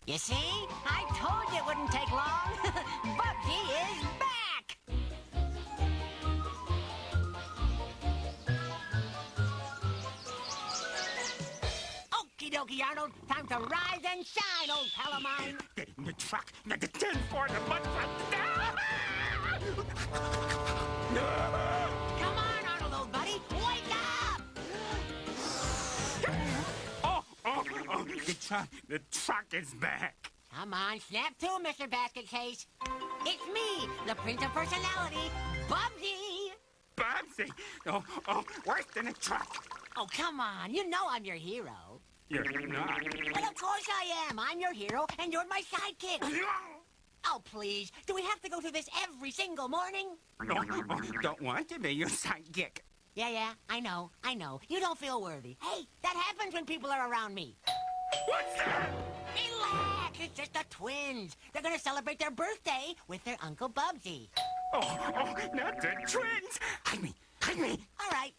You see? I told you it wouldn't take long. Bubsy is back! Okie dokie, Arnold. Time to rise and shine, old pal of mine. Get in the truck. Get the 10 for the mud truck. Come on, Arnold, old buddy. Wake up! Oh, the truck is back. Come on, snap to, Mr. Basket Case. It's me, the Prince of Personality, Bubsy. Bubsy. Oh, worse than a truck. Oh, come on. You know I'm your hero. You're not. Well, of course I am. I'm your hero, and you're my sidekick. Oh, please. Do we have to go through this every single morning? No, don't want to be your sidekick. Yeah, I know. You don't feel worthy. Hey, that happens when people are around me. What's that? Relax, it's just the twins. They're gonna celebrate their birthday with their Uncle Bubsy. Oh, not the twins. Hide me. All right.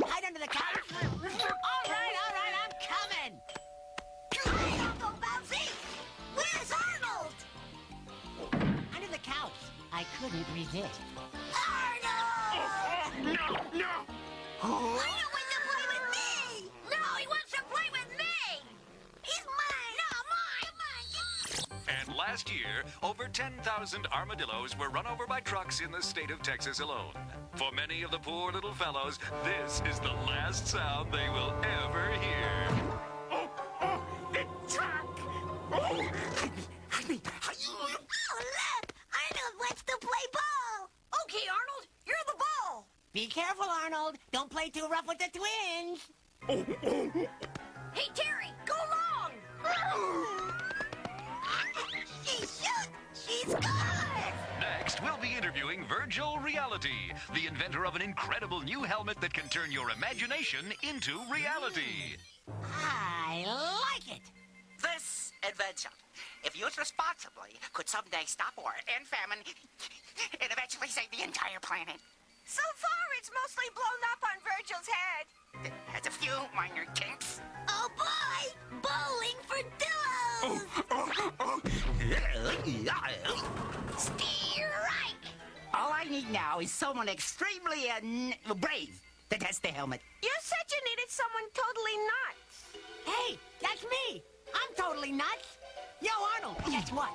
Hide under the couch. All right, I'm coming. Hi, Uncle Bubsy. Where's Arnold? Under the couch. I couldn't resist. Arnold! No. I don't want to play with me! No, he wants to play with me! He's mine! No, mine! And last year, over 10,000 armadillos were run over by trucks in the state of Texas alone. For many of the poor little fellows, this is the last sound they will ever hear. Oh, the truck. Oh, hide me. Oh, look! Arnold wants to play ball! Okay, Arnold, you're the ball! Be careful, Arnold. Don't play too rough with the twins. Hey, Terry, go long! She shoot! She's good! Next, we'll be interviewing Virtual Reality, the inventor of an incredible new helmet that can turn your imagination into reality. I like it! This invention, if used responsibly, could someday stop war and famine and eventually save the entire planet. So far, it's mostly blown up on Virgil's head. It has a few minor kinks. Oh, boy! Bowling for Strike! All I need now is someone extremely brave to test the helmet. You said you needed someone totally nuts. Hey, that's me! I'm totally nuts! Yo, Arnold, guess what?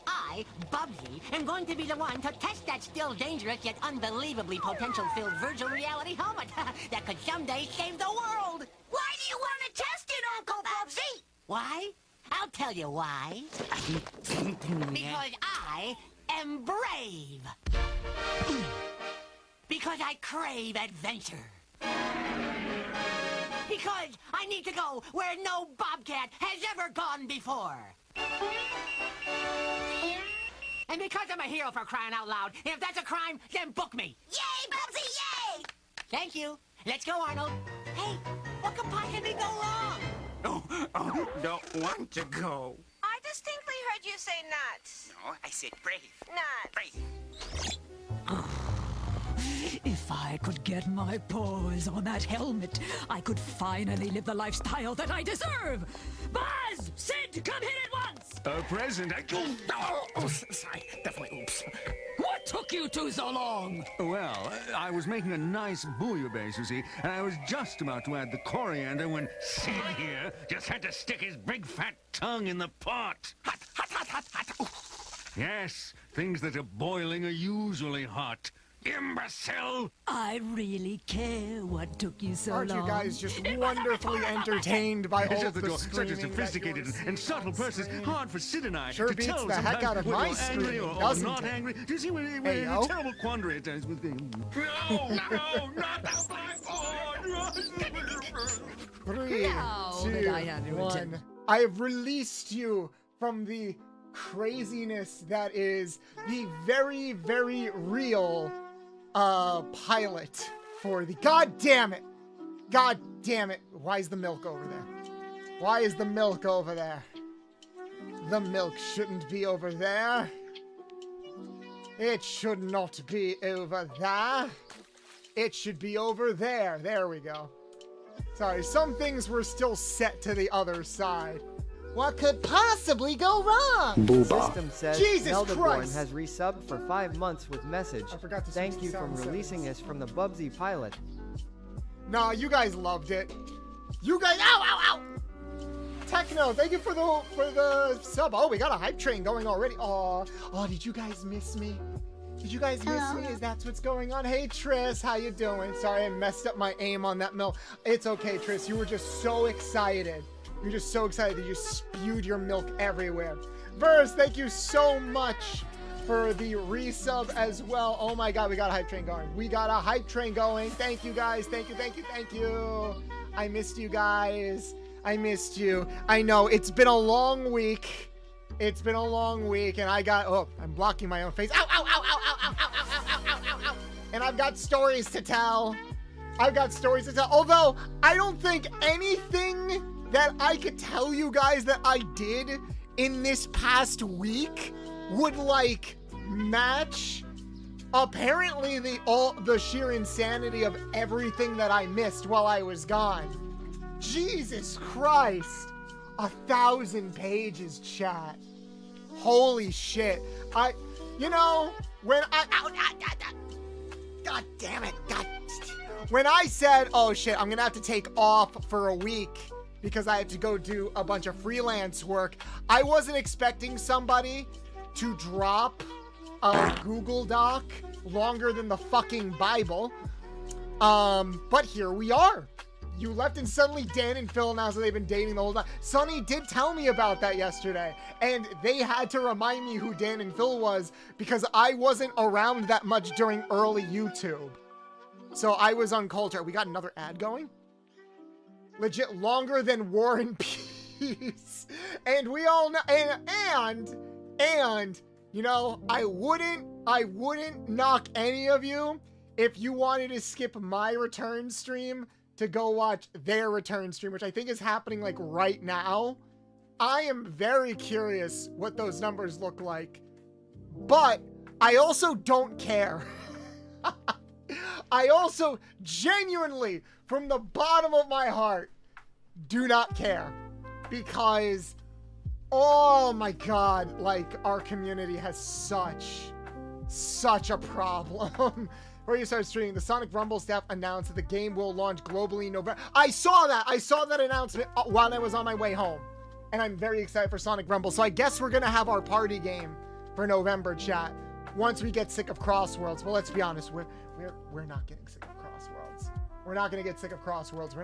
I, Bubsy, am going to be the one to test that still dangerous yet unbelievably potential-filled virtual reality helmet that could someday save the world! Why do you want to test it, Uncle Bubsy? Why? I'll tell you why. Because I am brave. Because I crave adventure. Because I need to go where no bobcat has ever gone before. And because I'm a hero, for crying out loud. If that's a crime, then book me. Yay, Bubsy, yay! Thank you. Let's go, Arnold. Hey, what could possibly go wrong? Oh, don't want to go. I distinctly heard you say nuts. No, I said brave. Nuts. Brave. If I could get my paws on that helmet, I could finally live the lifestyle that I deserve! Buzz! Sid, come here at once! Present. Sorry. Definitely. Oops. What took you two so long? Well, I was making a nice bouillabaisse, you see, and I was just about to add the coriander when Sid here just had to stick his big fat tongue in the pot. Hot. Ooh. Yes, things that are boiling are usually hot. Imbecile! I really care what took you so Aren't long. you guys just wonderfully entertained by all Such of the a screaming sophisticated that you're and subtle seeing on person, screen? hard for Sid and I Sure to beats tell the heck sometimes out of whether my we're angry screaming, or doesn't not it? angry. Do you see, we're in Hey-o. a terrible quandary at times with things. No, not that Three, Now that I have your 2, 1. attention. I have released you from the craziness that is the very, very real pilot for the... God damn it! God damn it! Why is the milk over there? Why is the milk over there? The milk shouldn't be over there. It should not be over there. It should be over there. There we go. Sorry, some things were still set to the other side. What could possibly go wrong? Booba. System says Jesus Meldaborn Christ. has resubbed for 5 months with message. I forgot to Thank switch you to from sound releasing settings. us from the Bubsy pilot. Nah, you guys loved it. You guys, ow! Techno, thank you for the sub. Oh, we got a hype train going already. Oh, did you guys miss me? Did you guys miss me? Is that what's going on? Hey, Triss, how you doing? Sorry, I messed up my aim on that milk. It's okay, Triss. You were just so excited. You're just so excited that you spewed your milk everywhere. Verse, thank you so much for the resub as well. Oh my God, we got a hype train going. We got a hype train going. Thank you guys. Thank you. I missed you guys. I missed you. I know, it's been a long week. And I got, I'm blocking my own face. Ow. And I've got stories to tell. Although, I don't think anything that I could tell you guys that I did in this past week would, like, match apparently the sheer insanity of everything that I missed while I was gone. Jesus Christ. 1,000 pages, chat. Holy shit. God damn it. When I said, oh shit, I'm gonna have to take off for a week because I have to go do a bunch of freelance work, I wasn't expecting somebody to drop a Google Doc longer than the fucking Bible. But here we are. You left and suddenly Dan and Phil announced that they've been dating the whole time. Sonny did tell me about that yesterday, and they had to remind me who Dan and Phil was because I wasn't around that much during early YouTube. So I was uncultured. We got another ad going? Legit longer than War and Peace. And we all know, and you know, I wouldn't knock any of you if you wanted to skip my return stream to go watch their return stream, which I think is happening like right now. I am very curious what those numbers look like, but I also don't care. I also genuinely, from the bottom of my heart, do not care because, oh my God, like our community has such a problem. Where you start streaming, the Sonic Rumble staff announced that the game will launch globally in November. I saw that announcement while I was on my way home. And I'm very excited for Sonic Rumble. So I guess we're gonna have our party game for November, chat, once we get sick of Crossworlds. Well, let's be honest, we're not getting sick of Crossworlds. We're not gonna get sick of Crossworlds.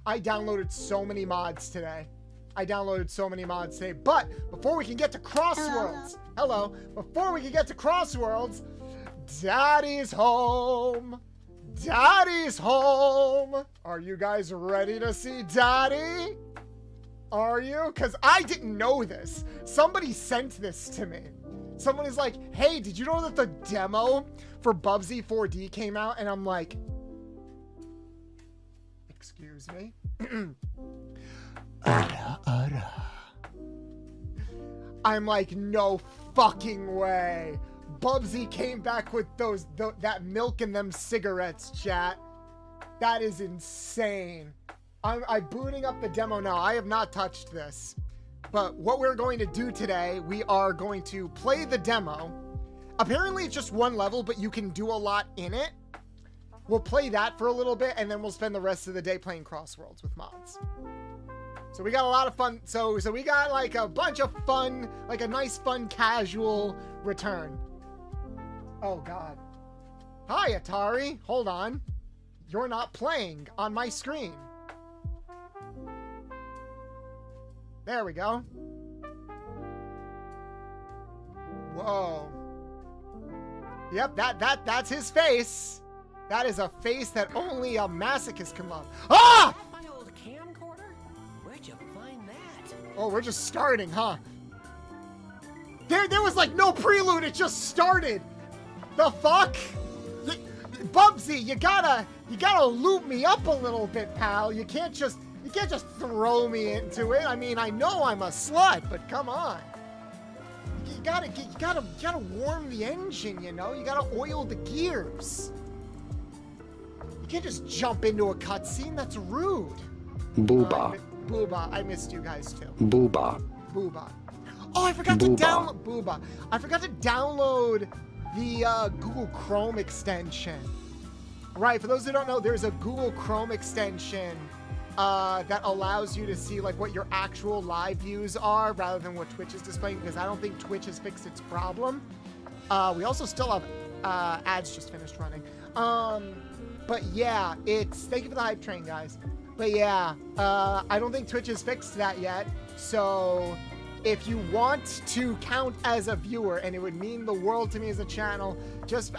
I downloaded so many mods today. But before we can get to Crossworlds, Daddy's home. Are you guys ready to see Daddy? Are you? Because I didn't know this. Somebody sent this to me. Someone is like, hey, did you know that the demo for Bubsy 4D came out? And I'm like, excuse me? I'm like, no fucking way. Bubsy came back with that milk and them cigarettes, chat. That is insane. I'm booting up the demo now. I have not touched this. But what we're going to do today, we are going to play the demo. Apparently it's just one level, but you can do a lot in it. We'll play that for a little bit, and then we'll spend the rest of the day playing Crossworlds with mods. So we got a lot of fun. So we got like a bunch of fun, like a nice, fun, casual return. Oh, God. Hi, Atari. Hold on. You're not playing on my screen. There we go. Whoa. Yep, that's his face. That is a face that only a masochist can love. Ah! My old camcorder? Where'd you find that? Oh, we're just starting, huh? There was like no prelude. It just started. The fuck? Bubsy, you gotta loop me up a little bit, pal. You can't just throw me into it. I mean, I know I'm a slut, but come on. You gotta warm the engine, you know? You gotta oil the gears. You can't just jump into a cutscene. That's rude. Booba. Booba. I missed you guys too. Booba. Booba. Oh, I forgot to download Booba. I forgot to download the Google Chrome extension. Right, for those who don't know, there's a Google Chrome extension that allows you to see like what your actual live views are rather than what Twitch is displaying, because I don't think Twitch has fixed its problem. We also still have ads just finished running. But yeah, thank you for the hype train, guys. But yeah, I don't think Twitch has fixed that yet. So if you want to count as a viewer, and it would mean the world to me as a channel, just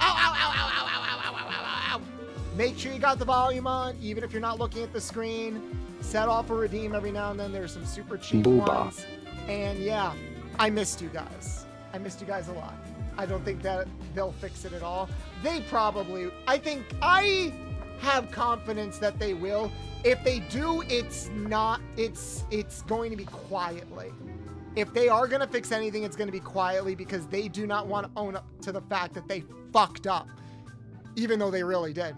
make sure you got the volume on, even if you're not looking at the screen. Set off a redeem every now and then. There's some super cheap ones. And yeah, I missed you guys. I missed you guys a lot. I don't think that they'll fix it at all. They probably, I have confidence that they will. If they do, it's going to be quietly. If they are going to fix anything, it's going to be quietly, because they do not want to own up to the fact that they fucked up, even though they really did.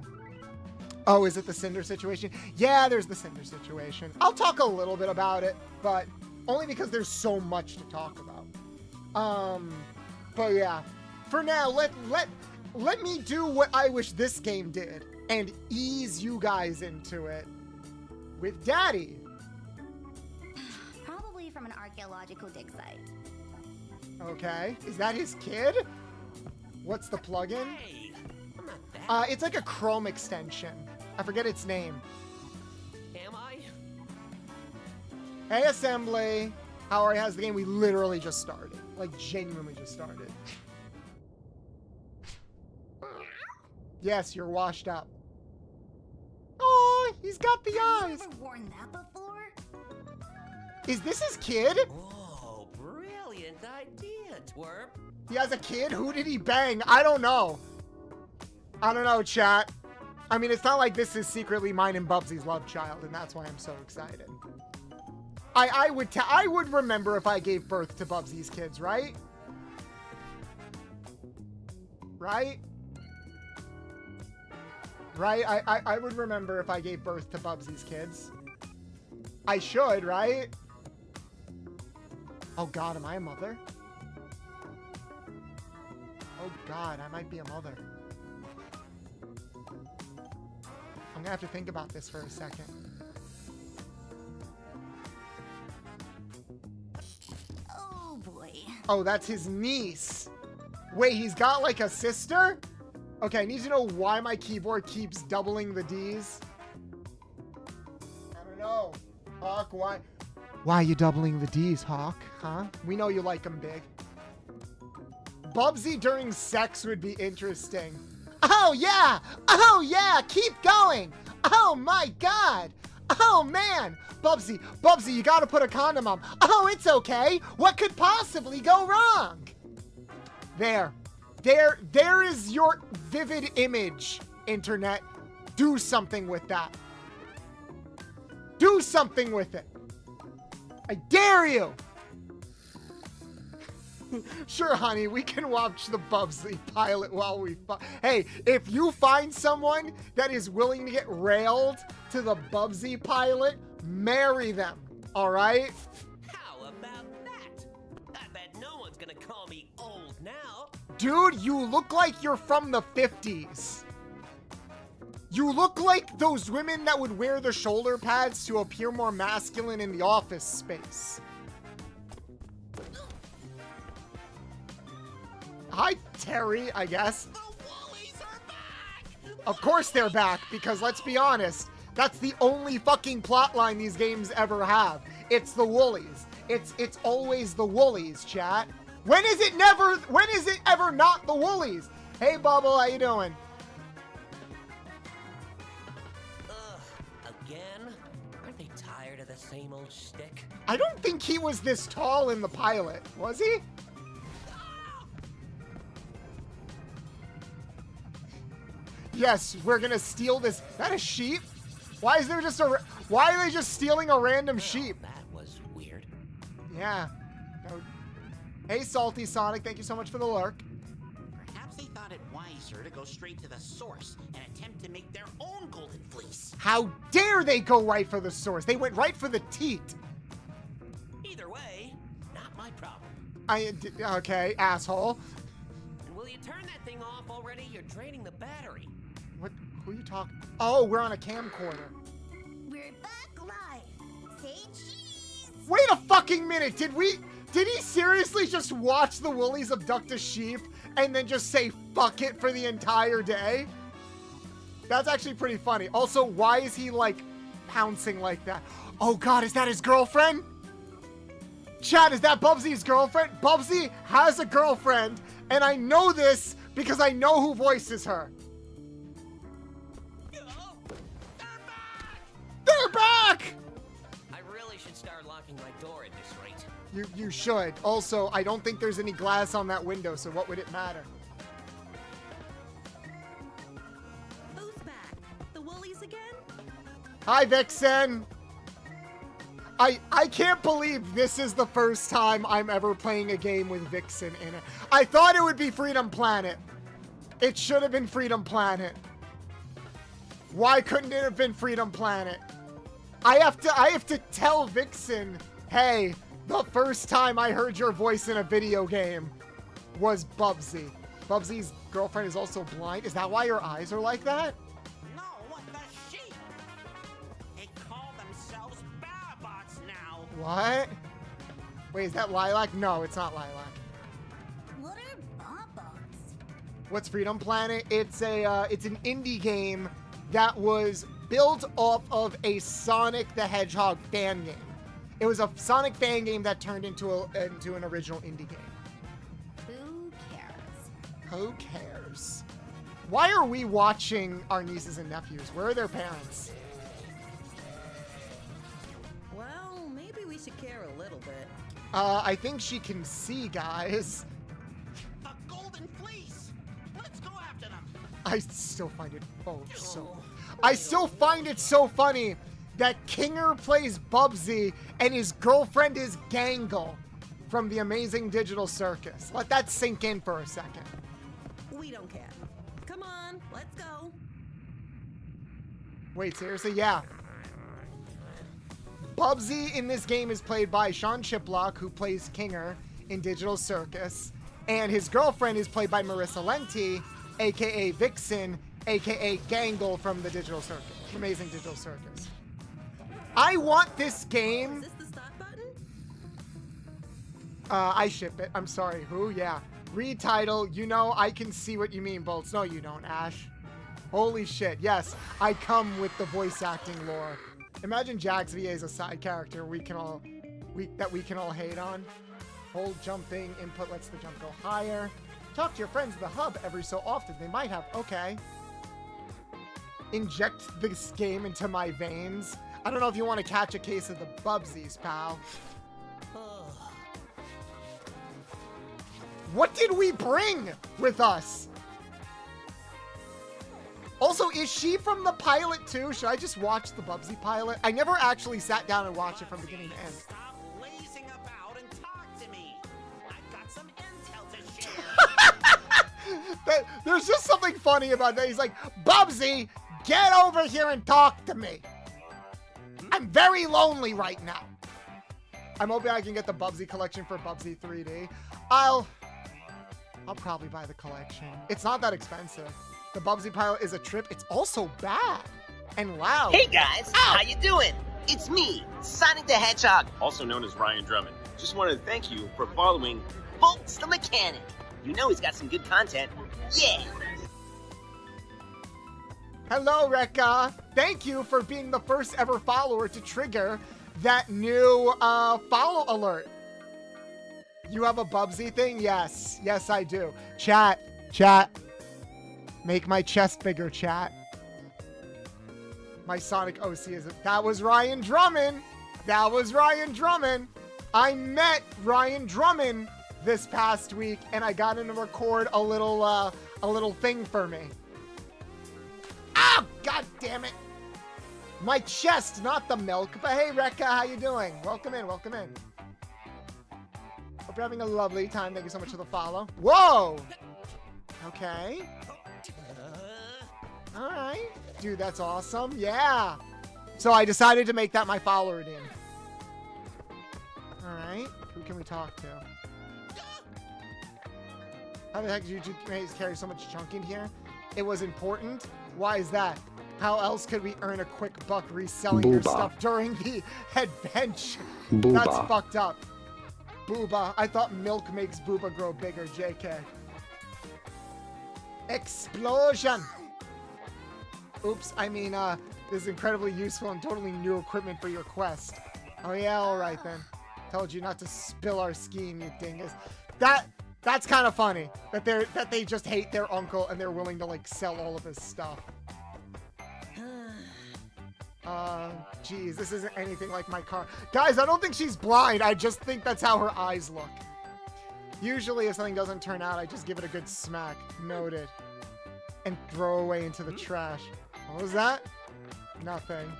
Oh, is it the Cinder situation? Yeah, there's the Cinder situation. I'll talk a little bit about it, but only because there's so much to talk about. But yeah, for now, let me do what I wish this game did and ease you guys into it with Daddy. Probably from an archaeological dig site. Okay, is that his kid? What's the plugin? Hey, I'm not that. It's like a Chrome extension. I forget its name. Am I? Hey, Assembly. How are you? How's the game? We literally just started. Like, genuinely just started. Yes, you're washed up. Oh, he's got the eyes. Have you ever worn that before? Is this his kid? Oh, brilliant idea, twerp. He has a kid? Who did he bang? I don't know. I don't know, chat. I mean, it's not like this is secretly mine and Bubsy's love child, and that's why I'm so excited. I would remember if I gave birth to Bubsy's kids, right? Right? Right? I would remember if I gave birth to Bubsy's kids. I should, right? Oh God, am I a mother? Oh God, I might be a mother. I'm gonna have to think about this for a second. Oh boy. Oh, that's his niece. Wait, he's got like a sister? Okay, I need to know why my keyboard keeps doubling the D's. I don't know. Hawk, why? Why are you doubling the D's, Hawk? Huh? We know you like them big. Bubsy during sex would be interesting. Oh, yeah! Oh, yeah! Keep going! Oh, my God! Oh, man! Bubsy, you gotta put a condom on. Oh, it's okay! What could possibly go wrong? There is your vivid image, internet. Do something with that. Do something with it. I dare you! Sure, honey, we can watch the Bubsy pilot while we Hey, if you find someone that is willing to get railed to the Bubsy pilot, marry them, all right? How about that? I bet no one's gonna call me old now. Dude, you look like you're from the 50s. You look like those women that would wear the shoulder pads to appear more masculine in the Office space. Hi, Terry, I guess. The Woolies are back! Of course they're back, because let's be honest, that's the only fucking plotline these games ever have. It's the Woolies. It's always the Woolies, chat. When is it ever not the Woolies? Hey, Bubble, how you doing? Again? Aren't they tired of the same old shtick? I don't think he was this tall in the pilot, was he? Yes, we're gonna steal this. Is that a sheep? Why is there just why are they just stealing a random sheep? That was weird. Yeah. No. Hey, Salty Sonic, thank you so much for the lurk. Perhaps he thought thought it wiser to go straight to the source and attempt to make their own golden fleece. How dare they go right for the source? They went right for the teat. Either way, not my problem. Okay, asshole. And will you turn that thing off already? You're draining the battery. What? Who are you talking? Oh, we're on a camcorder. We're back live. Say cheese. Wait a fucking minute. Did he seriously just watch the Woolies abduct a sheep and then just say fuck it for the entire day? That's actually pretty funny. Also, why is he like pouncing like that? Oh god, is that his girlfriend? Chat, is that Bubsy's girlfriend? Bubsy has a girlfriend, and I know this because I know who voices her. They're back! I really should start locking my door at this rate. You should. Also, I don't think there's any glass on that window, so what would it matter? Who's back? The Woolies again? Hi, Vixen! I can't believe this is the first time I'm ever playing a game with Vixen in it. I thought it would be Freedom Planet. It should have been Freedom Planet. Why couldn't it have been Freedom Planet? I have to tell Vixen, hey, the first time I heard your voice in a video game was Bubsy. Bubsy's girlfriend is also blind. Is that why your eyes are like that? No, what the sheep? They call themselves Babots now. What? Wait, is that Lilac? No, it's not Lilac. What are Bobots? What's Freedom Planet? It's an indie game that was built off of a Sonic the Hedgehog fan game. It was a Sonic fan game that turned into an original indie game. Who cares? Who cares? Why are we watching our nieces and nephews? Where are their parents? Well, maybe we should care a little bit. I think she can see, guys. The golden fleece. Let's go after them. I still find it I still find it so funny that Kinger plays Bubsy and his girlfriend is Gangle from the Amazing Digital Circus. Let that sink in for a second. We don't care. Come on, let's go. Wait, seriously? Yeah. Bubsy in this game is played by Sean Chiplock, who plays Kinger in Digital Circus, and his girlfriend is played by Marissa Lenti, aka Vixen, aka Gangle from the Digital Circus, Amazing Digital Circus. I want this game. Is this the stop button? I ship it. I'm sorry. Who? Yeah. Read title. You know, I can see what you mean, Bolts. No, you don't, Ash. Holy shit. Yes, I come with the voice acting lore. Imagine Jax VA is a side character we can all hate on. Hold jumping. Input lets the jump go higher. Talk to your friends in the hub every so often. They might have. Okay. Inject this game into my veins. I don't know if you want to catch a case of the Bubsies, pal. What did we bring with us? Also, is she from the pilot too? Should I just watch the Bubsy pilot? I never actually sat down and watched it from beginning to end. Stop lazing about and talk to me. I've got some intel to share. There's just something funny about that. He's like, Bubsy, get over here and talk to me. I'm very lonely right now. I'm hoping I can get the Bubsy collection for Bubsy 3D. I'll probably buy the collection. It's not that expensive. The Bubsy pilot is a trip. It's also bad and loud. Hey guys, how you doing? It's me, Sonic the Hedgehog, also known as Ryan Drummond. Just wanted to thank you for following Boltsthemechanic. You know he's got some good content. Yeah! Hello, Rekka. Thank you for being the first ever follower to trigger that new follow alert. You have a Bubsy thing? Yes. Yes, I do. Chat. Make my chest bigger, chat. My Sonic OC is... That was Ryan Drummond. I met Ryan Drummond this past week, and I got him to record a little thing for me. Ah, god damn it. My chest, not the milk. But hey, Rekka, how you doing? Welcome in. Hope you're having a lovely time. Thank you so much for the follow. Whoa! Okay. Alright. Dude, that's awesome. Yeah. So I decided to make that my follower name. Alright. Who can we talk to? How the heck did you carry so much junk in here? It was important. Why is that? How else could we earn a quick buck reselling your stuff during the adventure? That's fucked up. Booba. I thought milk makes booba grow bigger, JK. Explosion! Oops, I mean, this is incredibly useful and totally new equipment for your quest. Oh yeah, alright then. Told you not to spill our scheme, you dingus. That's kind of funny. That they just hate their uncle and they're willing to, like, sell all of his stuff. Geez, this isn't anything like my car. Guys, I don't think she's blind. I just think that's how her eyes look. Usually, if something doesn't turn out, I just give it a good smack. Noted. And throw away into the trash. What was that? Nothing.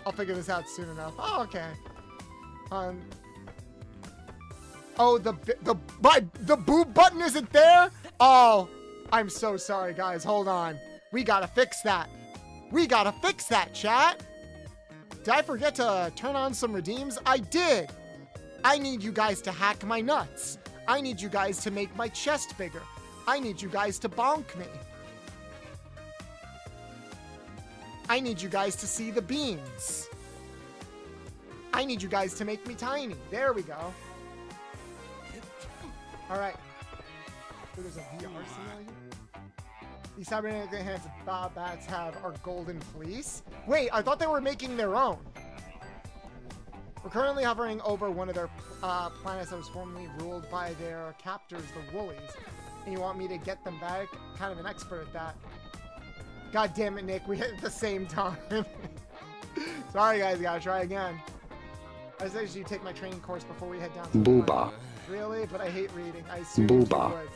I'll figure this out soon enough. Oh, okay. Oh, the boob button isn't there? Oh, I'm so sorry, guys. Hold on. We gotta fix that. We gotta fix that, chat. Did I forget to turn on some redeems? I did. I need you guys to hack my nuts. I need you guys to make my chest bigger. I need you guys to bonk me. I need you guys to see the beans. I need you guys to make me tiny. There we go. Alright. So there's a VR simulator. These cybernetic enhanced Bob bats have our golden fleece. Wait, I thought they were making their own. We're currently hovering over one of their planets that was formerly ruled by their captors, the Woolies. And you want me to get them back? Kind of an expert at that. God damn it, Nick. We hit at the same time. Sorry, guys. Gotta try again. I suggest you take my training course before we head down to Booba. Really? But I hate reading. I assume Booba. You would.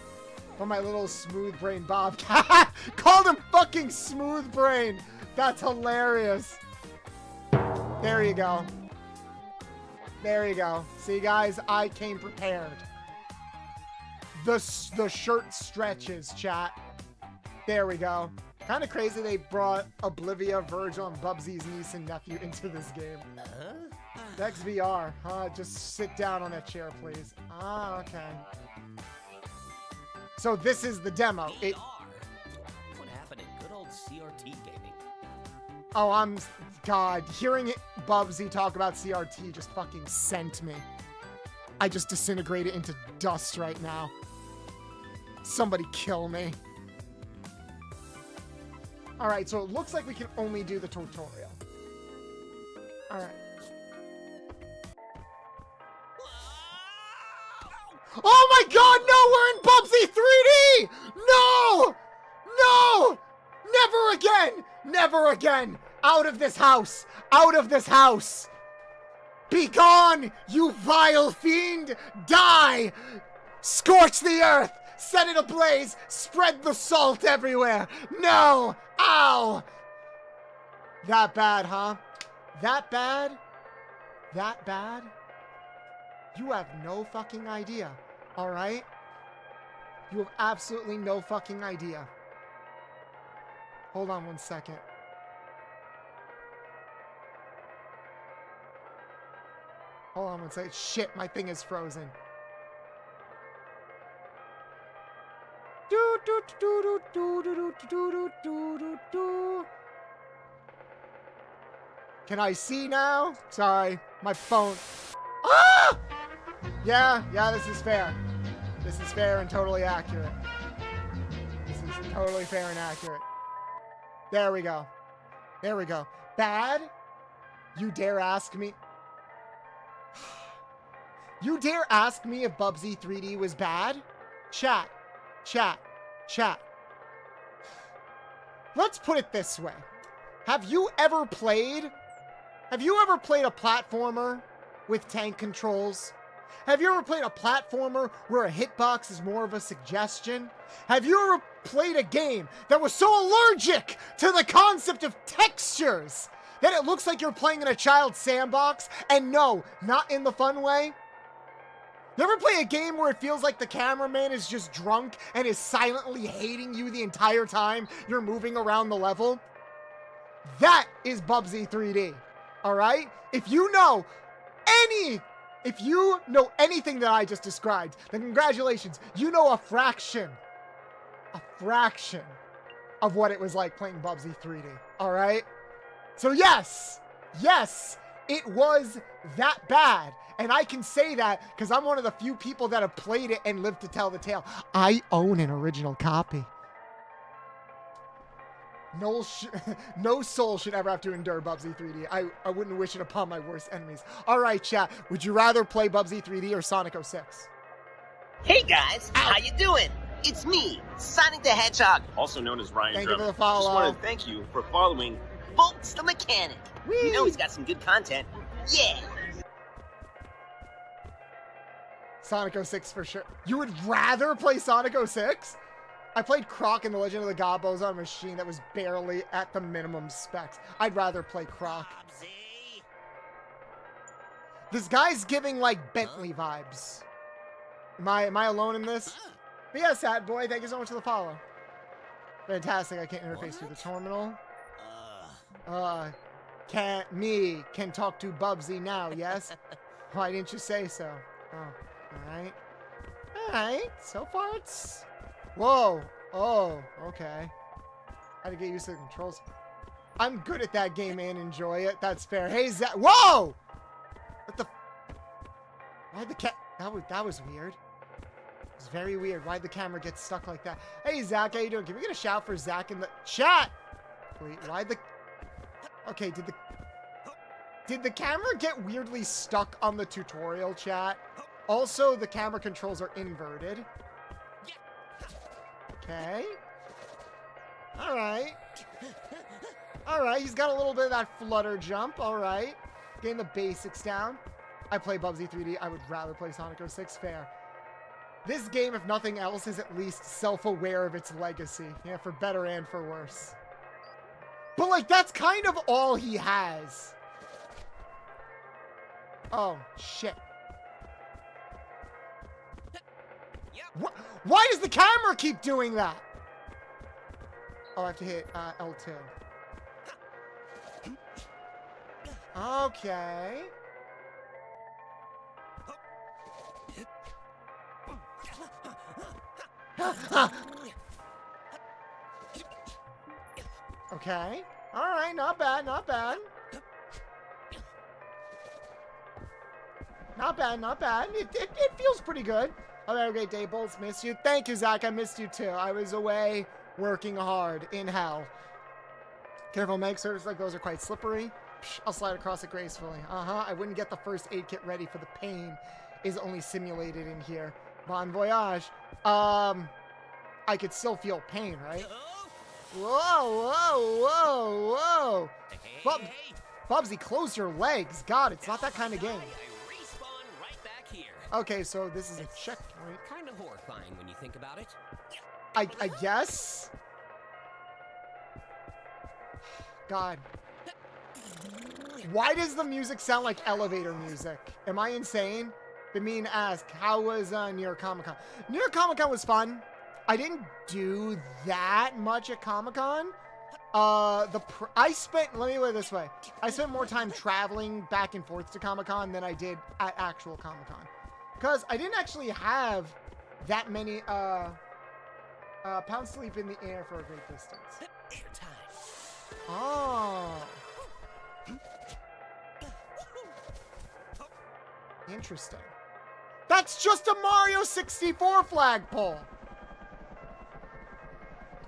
For my little smooth brain Bobcat. Called him fucking smooth brain. That's hilarious. There you go. There you go. See, guys, I came prepared. The shirt stretches, chat. There we go. Kind of crazy they brought Oblivia, Virgil, and Bubsy's niece and nephew into this game. XVR, huh? Just sit down on that chair, please. Ah, okay. So this is the demo. What happened to good old CRT gaming? Oh, God, hearing Bubsy talk about CRT just fucking sent me. I just disintegrated into dust right now. Somebody kill me. Alright, so it looks like we can only do the tutorial. Alright. Oh my god, no! We're in Bubsy 3D! No! No! Never again! Never again! Out of this house! Out of this house! Be gone, you vile fiend! Die! Scorch the earth! Set it ablaze! Spread the salt everywhere! No! Ow! That bad, huh? That bad? That bad? You have no fucking idea, alright? You have absolutely no fucking idea. Hold on one second. Hold on one second. Shit, my thing is frozen. Can I see now? Sorry, my phone. Ah! Yeah, this is fair. This is fair and totally accurate. This is totally fair and accurate. There we go. There we go. Bad? You dare ask me? You dare ask me if Bubsy 3D was bad? Chat. Let's put it this way. Have you ever played a platformer with tank controls? Have you ever played a platformer where a hitbox is more of a suggestion? Have you ever played a game that was so allergic to the concept of textures that it looks like you're playing in a child's sandbox? And no, not in the fun way. You ever play a game where it feels like the cameraman is just drunk and is silently hating you the entire time you're moving around the level? That is Bubsy 3D, all right? If you know anything that I just described, then congratulations, you know a fraction of what it was like playing Bubsy 3D, all right? So yes, it was that bad. And I can say that because I'm one of the few people that have played it and lived to tell the tale. I own an original copy. No soul should ever have to endure Bubsy 3D. I wouldn't wish it upon my worst enemies. All right, chat. Would you rather play Bubsy 3D or Sonic 06? Hey guys, how you doing? It's me, Sonic the Hedgehog, also known as Ryan Thank Drummond. you for the follow. Just want to thank you for following Boltsthemechanic. You know he's got some good content. Yeah. Sonic 06 for sure. You would rather play Sonic 06? I played Croc in The Legend of the Gobos on a machine that was barely at the minimum specs. I'd rather play Croc. This guy's giving like Bentley vibes. Am I alone in this? But yeah, Sad Boy, thank you so much for the follow. Fantastic, I can't interface through the terminal. Can talk to Bubsy now, yes? Why didn't you say so? Oh, alright, so far it's... Whoa, oh, okay. How to get used to the controls. I'm good at that game and enjoy it, that's fair. Hey, Zach, whoa! What the... Why'd the that was weird. It was very weird. Why'd the camera get stuck like that? Hey, Zach, how you doing? Can we get a shout for Zach in the chat? Wait, why'd the... Okay, did the camera get weirdly stuck on the tutorial, chat? Also, the camera controls are inverted. Okay. Alright. Alright, he's got a little bit of that flutter jump. Alright. Getting the basics down. I play Bubsy 3D. I would rather play Sonic 06. Fair. This game, if nothing else, is at least self-aware of its legacy. Yeah, for better and for worse. But, like, that's kind of all he has. Oh, shit. Why does the camera keep doing that? Oh, I have to hit L2. Okay. Okay. All right, not bad, not bad. Not bad, not bad. It feels pretty good. Have a great day, Bolts. Miss you. Thank you, Zach. I missed you too. I was away working hard in hell. Careful, Meg. Surfaces like those are quite slippery. Psh, I'll slide across it gracefully. I wouldn't get the first aid kit ready for the pain is only simulated in here. Bon voyage. I could still feel pain, right? Whoa, whoa, whoa, whoa. Bubsy, close your legs. God, it's not that kind of game. Okay, so this is a checkpoint. Kind of horrifying when you think about it. I guess. God. Why does the music sound like elevator music? Am I insane? The mean ask, how was New York Comic Con? New York Comic Con was fun. I didn't do that much at Comic Con. Let me put it this way. I spent more time traveling back and forth to Comic Con than I did at actual Comic Con. Because I didn't actually have that many pound sleep in the air for a great distance. Oh. Interesting. That's just a Mario 64 flagpole.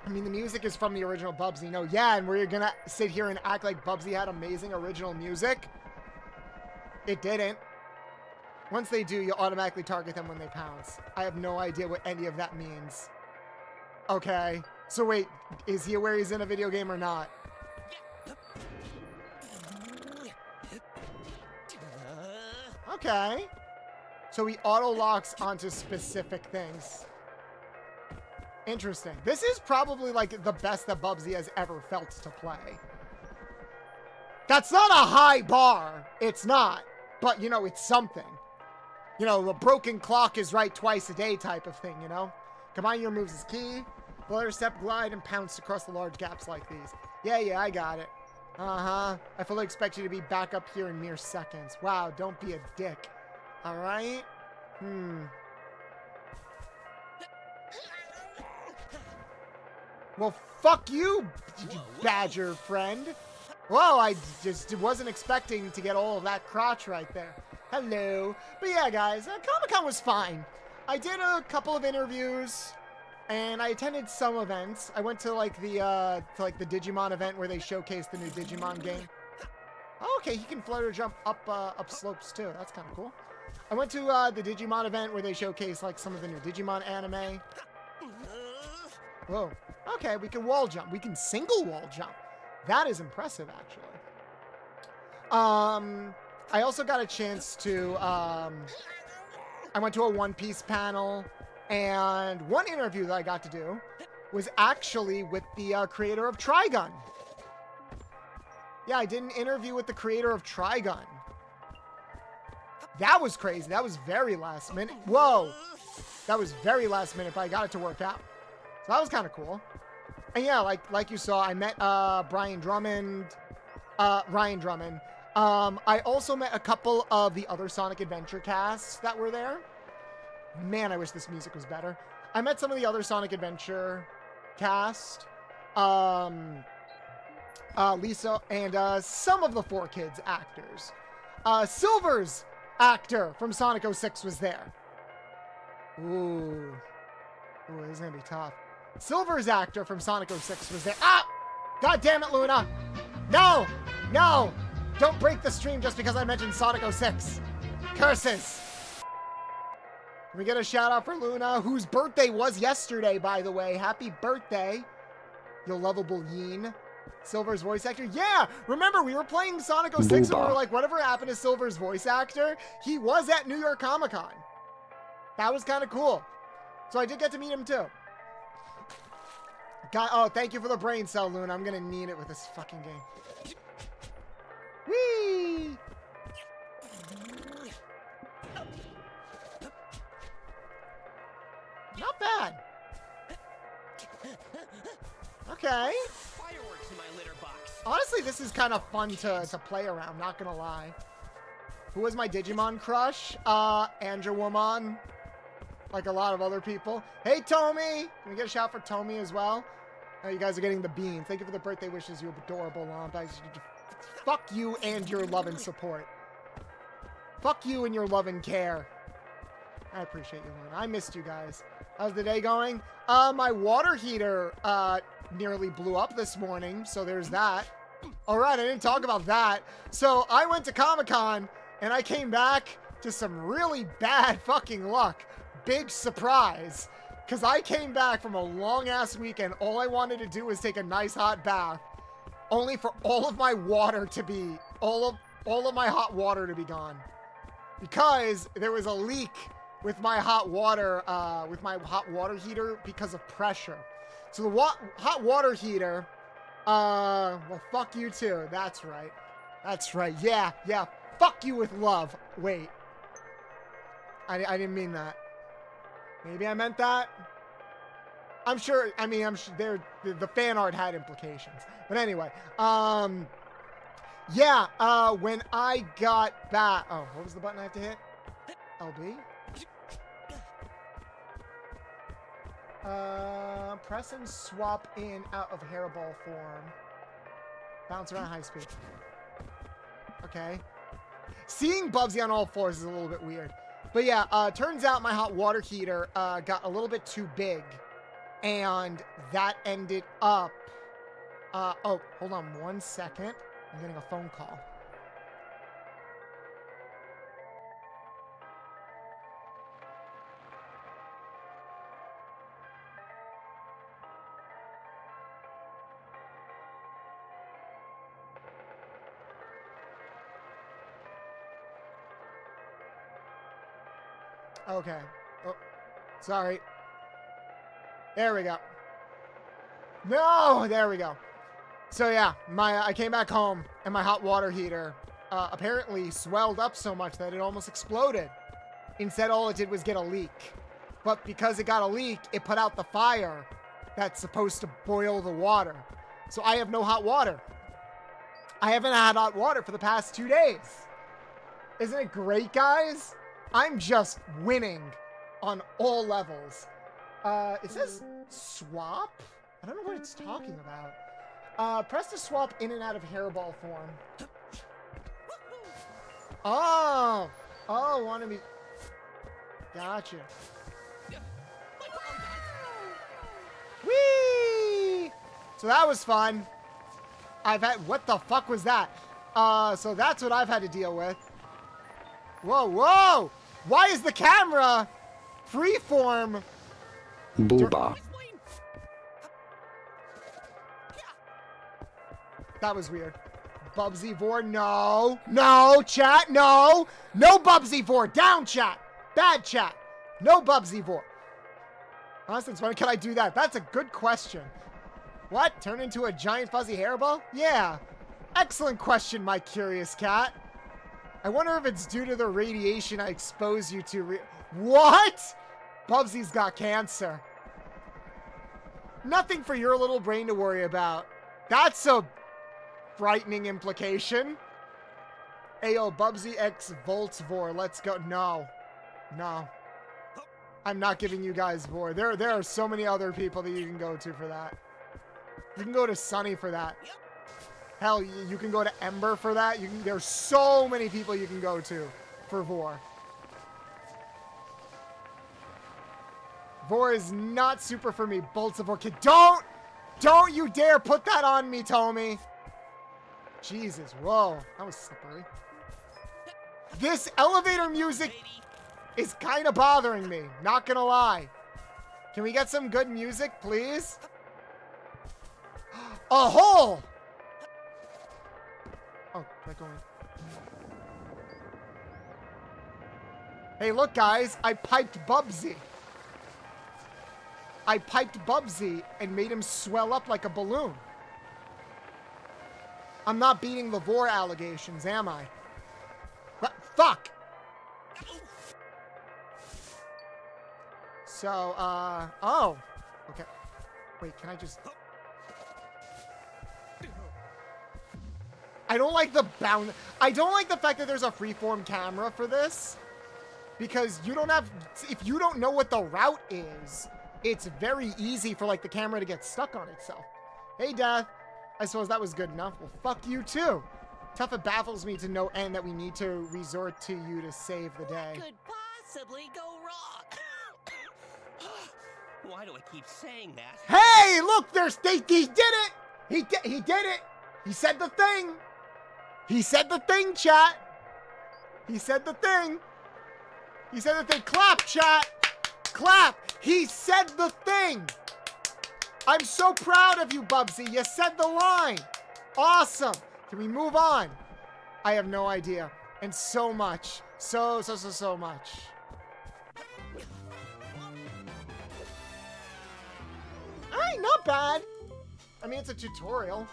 I mean, the music is from the original Bubsy. No, yeah, and we're gonna sit here and act like Bubsy had amazing original music? It didn't. Once they do, you automatically target them when they pounce. I have no idea what any of that means. Okay. So wait, is he aware he's in a video game or not? Okay. So he auto-locks onto specific things. Interesting. This is probably like the best that Bubsy has ever felt to play. That's not a high bar. It's not. But, you know, it's something. You know, a broken clock is right twice a day type of thing, you know? Combine your moves is key. Flutter, step, glide, and pounce across the large gaps like these. Yeah, I got it. Uh-huh. I fully expect you to be back up here in mere seconds. Wow, don't be a dick. Alright? Well, fuck you, badger friend. Whoa, I just wasn't expecting to get all of that crotch right there. Hello. But yeah, guys, Comic-Con was fine. I did a couple of interviews, and I attended some events. I went to like the Digimon event where they showcased the new Digimon game. Oh, okay, he can flutter jump up slopes too. That's kind of cool. I went to the Digimon event where they showcased like some of the new Digimon anime. Whoa. Okay, we can wall jump. We can single wall jump. That is impressive, actually. I also got a chance to, I went to a One Piece panel, and one interview that I got to do was actually with the creator of Trigun. Yeah, I did an interview with the creator of Trigun. That was crazy. That was very last minute. Whoa. That was very last minute, but I got it to work out. So that was kind of cool. And yeah, like you saw, I met Ryan Drummond. I also met a couple of the other Sonic Adventure casts that were there. Man, I wish this music was better. I met some of the other Sonic Adventure cast. Lisa, and some of the 4Kids actors. Silver's actor from Sonic 06 was there. Ooh, this is gonna be tough. Silver's actor from Sonic 06 was there. Ah! God damn it, Luna! No! No! Don't break the stream just because I mentioned Sonic 06. Curses! Can we get a shout out for Luna, whose birthday was yesterday, by the way. Happy birthday, you lovable yeen. Silver's voice actor. Yeah! Remember, we were playing Sonic 06 and we were like, whatever happened to Silver's voice actor? He was at New York Comic Con. That was kind of cool. So I did get to meet him too. Oh, thank you for the brain cell, Luna. I'm gonna need it with this fucking game. Whee! Not bad. Okay. Fireworks in my litter box. Honestly, this is kind of fun to play around, not gonna lie. Who was my Digimon crush? Andrew Woman. Like a lot of other people. Hey, Tommy! Can we get a shout for Tommy as well? Oh, you guys are getting the beans. Thank you for the birthday wishes, you adorable Lombags. Fuck you and your love and support. Fuck you and your love and care. I appreciate you, Luna. I missed you guys. How's the day going? My water heater nearly blew up this morning, so there's that. All right, I didn't talk about that. So I went to Comic-Con, and I came back to some really bad fucking luck. Big surprise. Because I came back from a long-ass weekend. All I wanted to do was take a nice hot bath. Only for all of my water to be... All of my hot water to be gone. Because there was a leak with my hot water heater because of pressure. So the hot water heater... well, fuck you too. That's right. That's right. Yeah. Fuck you with love. Wait. I didn't mean that. Maybe I meant that. I'm sure. I mean, I'm sure the fan art had implications. But anyway, yeah. When I got back, oh, what was the button I have to hit? LB. Press and swap in out of hairball form. Bounce around high speed. Okay. Seeing Bubsy on all fours is a little bit weird. But yeah, turns out my hot water heater got a little bit too big. And that ended up... oh, hold on 1 second. I'm getting a phone call. Okay. Oh, sorry. There we go. No! There we go. So yeah, I came back home, and my hot water heater apparently swelled up so much that it almost exploded. Instead, all it did was get a leak. But because it got a leak, it put out the fire that's supposed to boil the water. So I have no hot water. I haven't had hot water for the past 2 days. Isn't it great, guys? I'm just winning on all levels. It says swap? I don't know what it's talking about. Press to swap in and out of hairball form. Oh, wanted me. Gotcha. Whee! So that was fun. What the fuck was that? So that's what I've had to deal with. Whoa! Why is the camera freeform? Booba. That was weird. Bubsy Vor, no, chat, no Bubsy Vor, down chat, bad chat, no Bubsy Vor. Honestly, it's funny, can I do that? That's a good question. What, turn into a giant fuzzy hairball? Yeah, excellent question, my curious cat. I wonder if it's due to the radiation I expose you to. What? Bubsy's got cancer. Nothing for your little brain to worry about. That's a frightening implication. Ayo, Bubsy X Volts Vor. Let's go. No. I'm not giving you guys Vor. There are so many other people that you can go to for that. You can go to Sunny for that. Hell, you can go to Ember for that. There's so many people you can go to for Vor. Vor is not super for me. Bolts of Vor. Kid, don't you dare put that on me, Tommy. Jesus, whoa, that was slippery. This elevator music is kind of bothering me, not gonna lie. Can we get some good music, please? A hole! Oh, can I go in? Hey, look, guys, I piped Bubsy. I piped Bubsy and made him swell up like a balloon. I'm not beating the Vor allegations, am I? What? Fuck! So, oh. Okay. Wait, can I just... I don't like the bound... I don't like the fact that there's a freeform camera for this. Because you don't have... If you don't know what the route is, it's very easy for, like, the camera to get stuck on itself. Hey, Death. I suppose that was good enough. Well, fuck you, too. Tough, it baffles me to no end that we need to resort to you to save the day. What could possibly go wrong? Why do I keep saying that? Hey, look, he did it! He did it! He said the thing! He said the thing, chat! He said the thing! He said the thing. Clap, chat! Clap! He said the thing! I'm so proud of you, Bubsy. You said the line. Awesome. Can we move on? I have no idea. And so much. So much. Alright, not bad. I mean, it's a tutorial.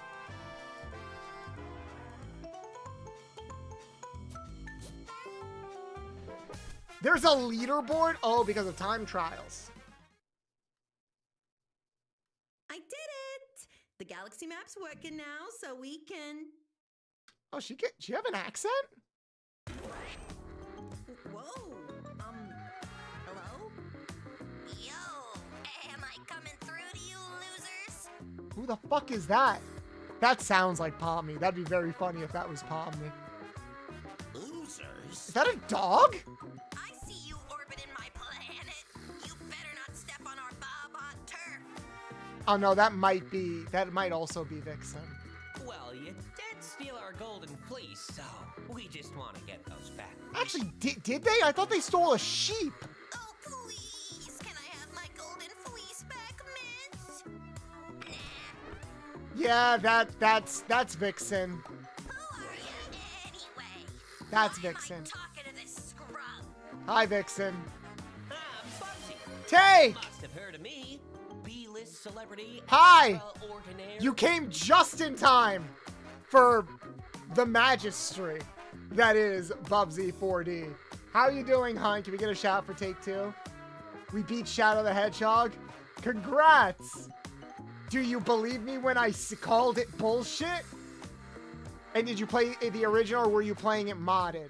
There's a leaderboard? Oh, because of time trials. I did it! The galaxy map's working now, so we can... Oh, she have an accent? Whoa, hello? Yo, am I coming through to you, losers? Who the fuck is that? That sounds like Pomni. That'd be very funny if that was Pomni. Losers? Is that a dog? I see you orbiting my planet. You better not step on our Bobot turf. Oh no, that might also be Vixen. Well, you did steal our golden fleece, so we just want to get those back. Actually, did they? I thought they stole a sheep. Oh, please. Can I have my golden fleece back, miss? Nah. Yeah, that's Vixen. Who are you anyway? That's Why Vixen. am I talking to this scrub? Hi, Vixen. Bubsy. Take! Must have heard of me. B-list celebrity. Hi! Ordinary. You came just in time for the magistry that is Bubsy 4D. How you doing, hon? Can we get a shout for take 2? We beat Shadow the Hedgehog. Congrats! Do you believe me when I called it bullshit? And did you play the original or were you playing it modded?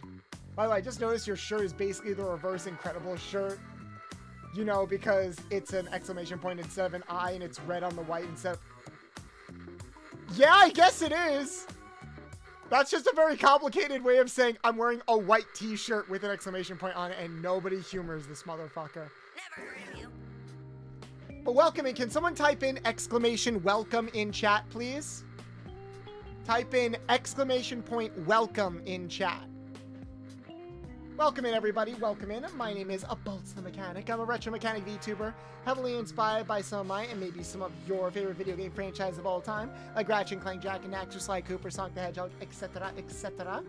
By the way, I just noticed your shirt is basically the reverse Incredible shirt. You know, because it's an exclamation point instead of an I and it's red on the white instead of... Yeah, I guess it is. That's just a very complicated way of saying I'm wearing a white t-shirt with an exclamation point on it and nobody humors this motherfucker. Never heard of you. But welcome in. Can someone type in exclamation welcome in chat, please? Type in exclamation point welcome in chat. Welcome in, everybody. Welcome in. My name is Boltsthemechanic. I'm a retro mechanic VTuber, heavily inspired by some of my and maybe some of your favorite video game franchises of all time, like Ratchet and Clank, Jack and Daxter, Sly Cooper, Sonic the Hedgehog, etc., etc.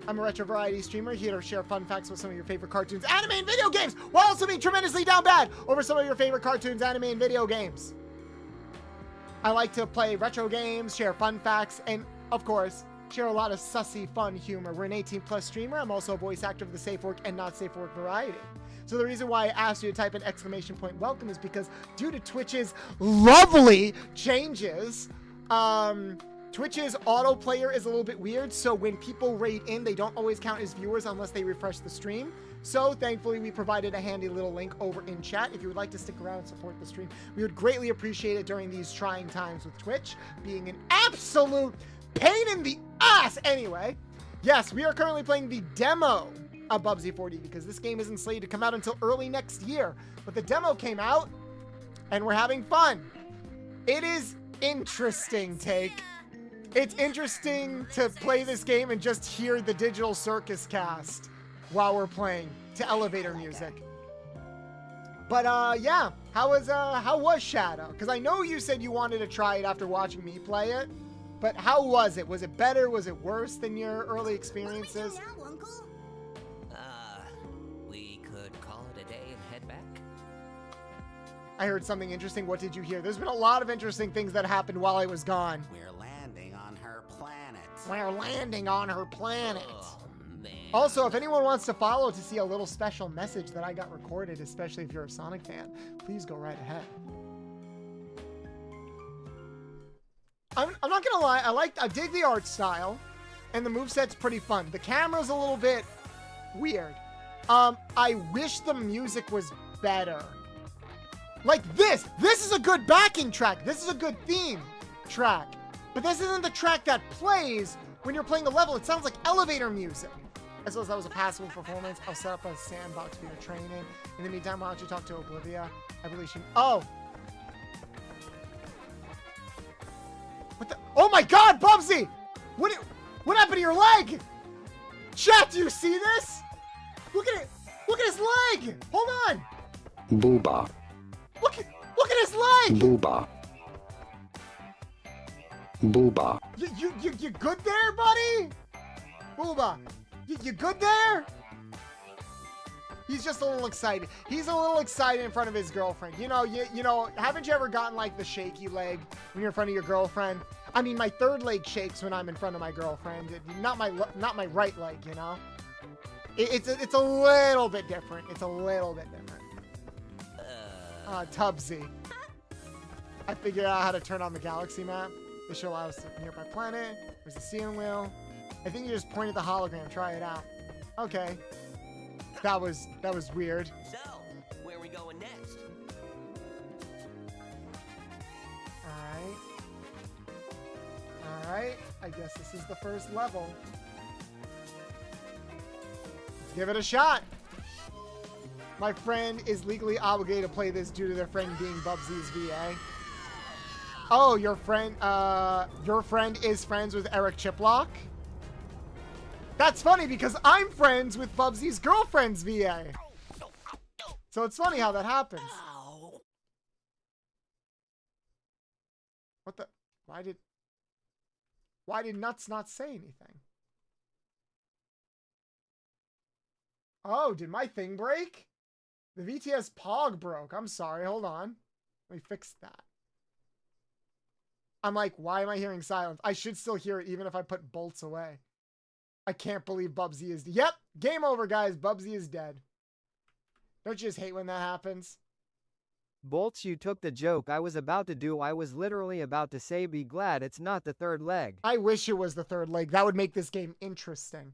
I'm a retro variety streamer here to share fun facts with some of your favorite cartoons, anime, and video games, while also being tremendously down bad over some of your favorite cartoons, anime, and video games. I like to play retro games, share fun facts, and, of course, share a lot of sussy, fun humor. We're an 18+ streamer. I'm also a voice actor of the safe work and not safe work variety. So the reason why I asked you to type in exclamation point welcome is because due to Twitch's lovely changes, Twitch's autoplayer is a little bit weird. So when people raid in, they don't always count as viewers unless they refresh the stream. So thankfully, we provided a handy little link over in chat. If you would like to stick around and support the stream, we would greatly appreciate it during these trying times with Twitch being an absolute pain in the ass. Anyway, yes, we are currently playing the demo of Bubsy 4D because this game isn't slated to come out until early next year. But the demo came out, and we're having fun. It is interesting, Take. It's interesting to play this game and just hear the Digital Circus cast while we're playing to elevator music. But yeah, how was Shadow? Because I know you said you wanted to try it after watching me play it. But how was it? Was it better? Was it worse than your early experiences? We could call it a day and head back. I heard something interesting. What did you hear? There's been a lot of interesting things that happened while I was gone. We're landing on her planet. We're landing on her planet. Oh, man. Also, if anyone wants to follow to see a little special message that I got recorded, especially if you're a Sonic fan, please go right ahead. I'm not gonna lie, I dig the art style, and the moveset's pretty fun. The camera's a little bit weird. I wish the music was better. Like this is a good backing track. This is a good theme track. But this isn't the track that plays when you're playing a level. It sounds like elevator music. As well as that was a passable performance, I'll set up a sandbox for your training. In the meantime, why don't you talk to Oblivia? I really should. Oh! What the? Oh my god, Bubsy! What happened to your leg? Chat, do you see this? Look at it! Look at his leg! Hold on! Booba. Look at his leg! Booba. Booba. You good there, buddy? Booba, you good there? He's just a little excited. He's a little excited in front of his girlfriend. You know, haven't you ever gotten like the shaky leg when you're in front of your girlfriend? I mean, my third leg shakes when I'm in front of my girlfriend. Not my right leg, you know? It's a little bit different. It's a little bit different. Tubsy. I figured out how to turn on the galaxy map. This should allow us to nearby planet. There's the steering wheel. I think you just pointed the hologram. Try it out. Okay. That was weird. So, where are we going next? Alright. I guess this is the first level. Let's give it a shot. My friend is legally obligated to play this due to their friend being Bubsy's VA. Oh, your friend is friends with Eric Chiplock? That's funny because I'm friends with Bubsy's girlfriend's VA. So it's funny how that happens. What the? Why did Nuts not say anything? Oh, did my thing break? The VTS Pog broke. I'm sorry. Hold on. Let me fix that. I'm like, why am I hearing silence? I should still hear it even if I put bolts away. I can't believe Bubsy is... Yep, game over, guys. Bubsy is dead. Don't you just hate when that happens? Bolts, you took the joke I was about to do. I was literally about to say be glad it's not the third leg. I wish it was the third leg. That would make this game interesting.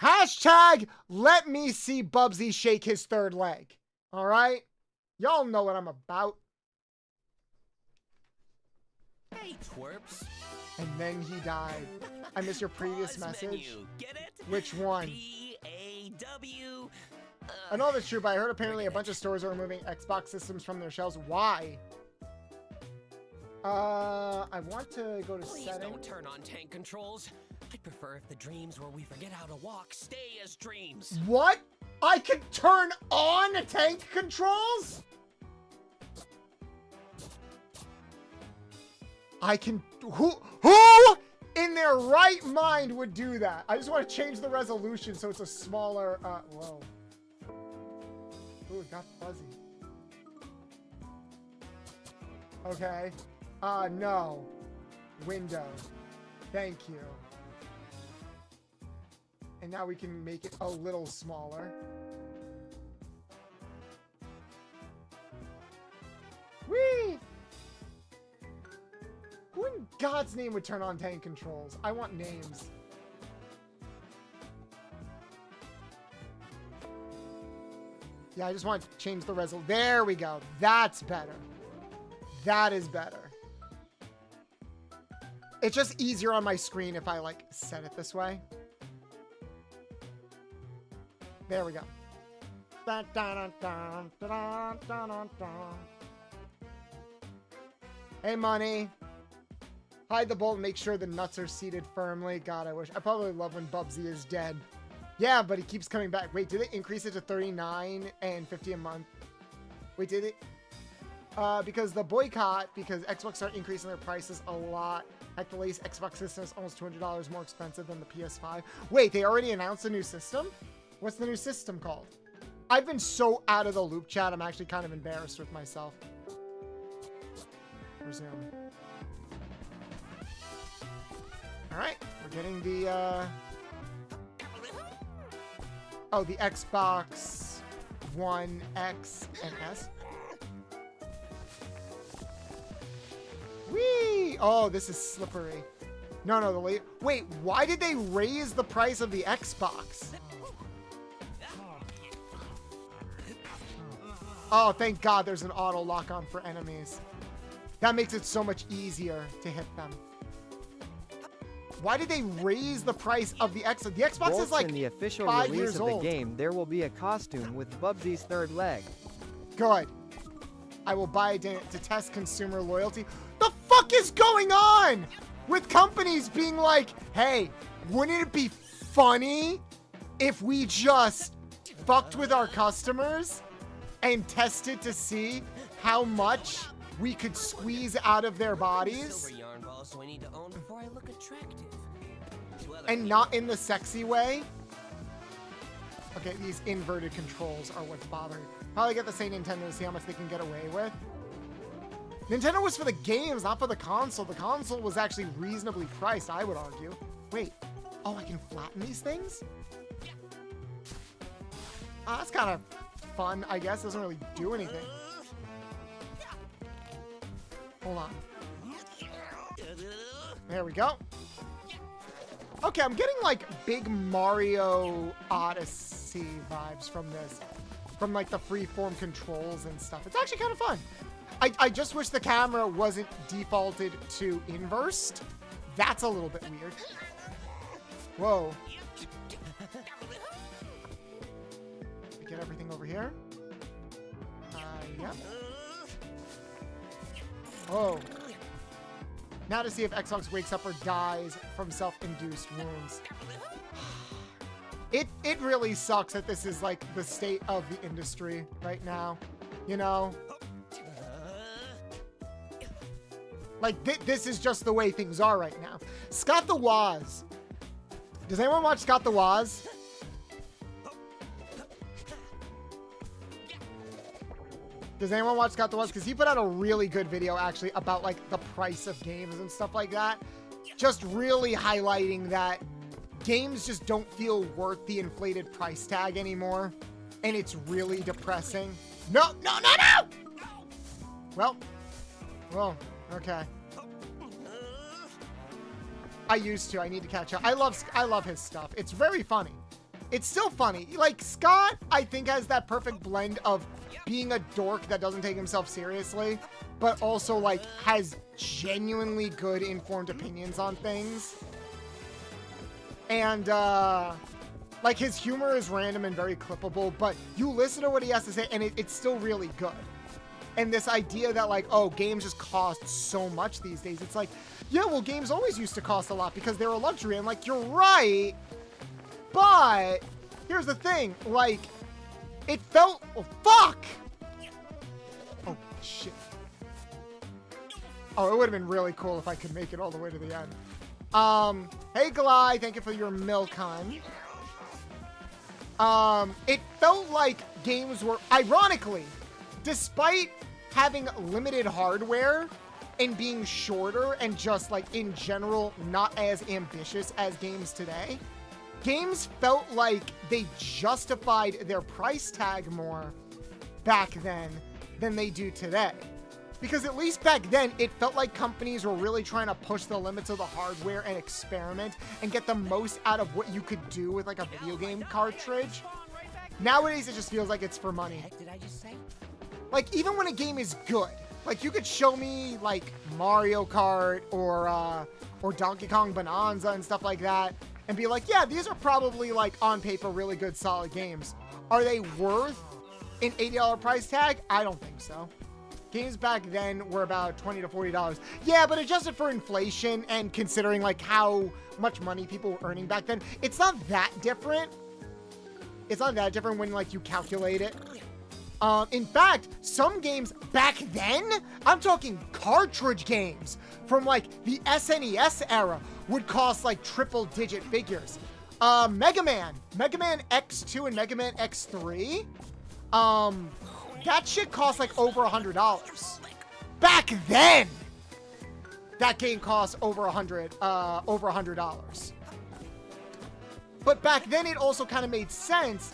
Hashtag let me see Bubsy shake his third leg. All right? Y'all know what I'm about. Hey, twerps. And then he died. I missed your previous message. Menu. Get it? Which one? P-A-W. I know that's true, but I heard apparently a bunch of stores are removing Xbox systems from their shelves. Why? I want to go to Please settings. don't turn on tank controls. I'd prefer if the dreams where we forget how to walk stay as dreams. What? I could turn on tank controls? I can... Who in their right mind would do that? I just want to change the resolution so it's a smaller... whoa. Ooh, it got fuzzy. Okay. No. Window. Thank you. And now we can make it a little smaller. Whee! Who in God's name would turn on tank controls? I want names. Yeah, I just want to change the resolution. There we go. That's better. That is better. It's just easier on my screen if I, like, set it this way. There we go. Dun, dun, dun, dun, dun, dun, dun, dun. Hey, money. Hide the bolt and make sure the nuts are seated firmly. God, I wish. I probably love when Bubsy is dead. Yeah, but he keeps coming back. Wait, did they increase it to $39 and $50 a month? Wait, did it? Because the boycott, because Xbox started increasing their prices a lot. At the latest Xbox system is almost $200 more expensive than the PS5. Wait, they already announced a new system? What's the new system called? I've been so out of the loop, chat. I'm actually kind of embarrassed with myself. Resume. All right, we're getting the, oh, the Xbox One X and S. Whee! Oh, this is slippery. No, the late. Wait, why did they raise the price of the Xbox? Oh, thank God there's an auto lock on for enemies. That makes it so much easier to hit them. Why did they raise the price of the Xbox? The Xbox Bolts, is like in the official 5 release years of old. the game, there will be a costume with Bubsy's third leg. Good. I will buy it to test consumer loyalty. The fuck is going on with companies being like, hey, wouldn't it be funny if we just fucked with our customers and tested to see how much we could squeeze out of their bodies? Silver yarn ball, so I need to own before I look attractive. And not in the sexy way? Okay, these inverted controls are what's bothering me. Probably get the same Nintendo to see how much they can get away with. Nintendo was for the games, not for the console. The console was actually reasonably priced, I would argue. Wait, oh, I can flatten these things? Oh, that's kind of fun, I guess. Doesn't really do anything. Hold on. There we go. Okay, I'm getting like big Mario Odyssey vibes from this. From like the freeform controls and stuff. It's actually kind of fun. I just wish the camera wasn't defaulted to inversed. That's a little bit weird. Whoa. Get everything over here. Yep. Oh. Now to see if Xbox wakes up or dies from self-induced wounds. It really sucks that this is like the state of the industry right now. You know? Like, this is just the way things are right now. Scott the Woz. Does anyone watch Scott the Woz? Does anyone watch Scott the Woz? Because he put out a really good video, actually, about, like, the price of games and stuff like that. Just really highlighting that games just don't feel worth the inflated price tag anymore. And it's really depressing. No! Well, okay. I used to. I need to catch up. I love his stuff. It's very funny. It's still funny. Like, Scott, I think, has that perfect blend of being a dork that doesn't take himself seriously, but also, like, has genuinely good informed opinions on things. And, like, his humor is random and very clippable, but you listen to what he has to say, and it's still really good. And this idea that, like, oh, games just cost so much these days. It's like, yeah, well, games always used to cost a lot because they're a luxury. And, like, you're right. But here's the thing. Like, it felt... Oh, fuck! Oh, shit. Oh, it would have been really cool if I could make it all the way to the end. Hey, Glide. Thank you for your milk, hon. It felt like games were... Ironically, despite having limited hardware and being shorter and just, like, in general, not as ambitious as games today, games felt like they justified their price tag more back then than they do today. Because at least back then, it felt like companies were really trying to push the limits of the hardware and experiment and get the most out of what you could do with, like, a video game cartridge. Nowadays, it just feels like it's for money. What did I just say? Like, even when a game is good, like, you could show me, like, Mario Kart or Donkey Kong Bonanza and stuff like that, and be like, yeah, these are probably, like, on paper, really good, solid games. Are they worth an $80 price tag? I don't think so. Games back then were about $20 to $40. Yeah, but adjusted for inflation and considering, like, how much money people were earning back then, it's not that different. It's not that different when, like, you calculate it. In fact, some games back then, I'm talking cartridge games from, like, the SNES era would cost, like, triple-digit figures. Mega Man X2 and Mega Man X3, that shit cost, like, over $100. Back then, that game cost over $100. But back then, it also kind of made sense.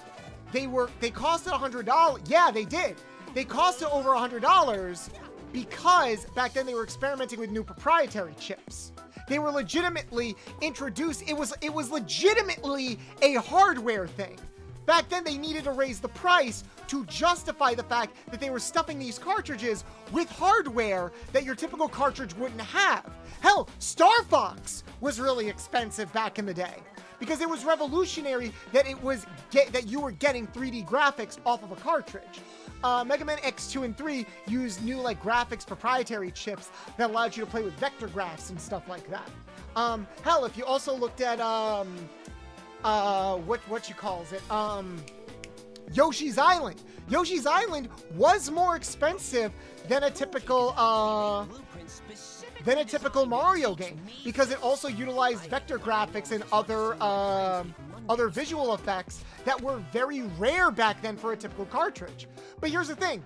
They costed $100. Yeah, they did. They costed over $100 because back then they were experimenting with new proprietary chips. They were legitimately introduced. It was legitimately a hardware thing. Back then they needed to raise the price to justify the fact that they were stuffing these cartridges with hardware that your typical cartridge wouldn't have. Hell, Star Fox was really expensive back in the day, because it was revolutionary that that you were getting 3D graphics off of a cartridge. Mega Man X2 and 3 used new, like, graphics proprietary chips that allowed you to play with vector graphs and stuff like that. Hell, if you also looked at what you calls it, Yoshi's Island. Yoshi's Island was more expensive than a typical Mario game because it also utilized vector graphics and other visual effects that were very rare back then for a typical cartridge. But here's the thing.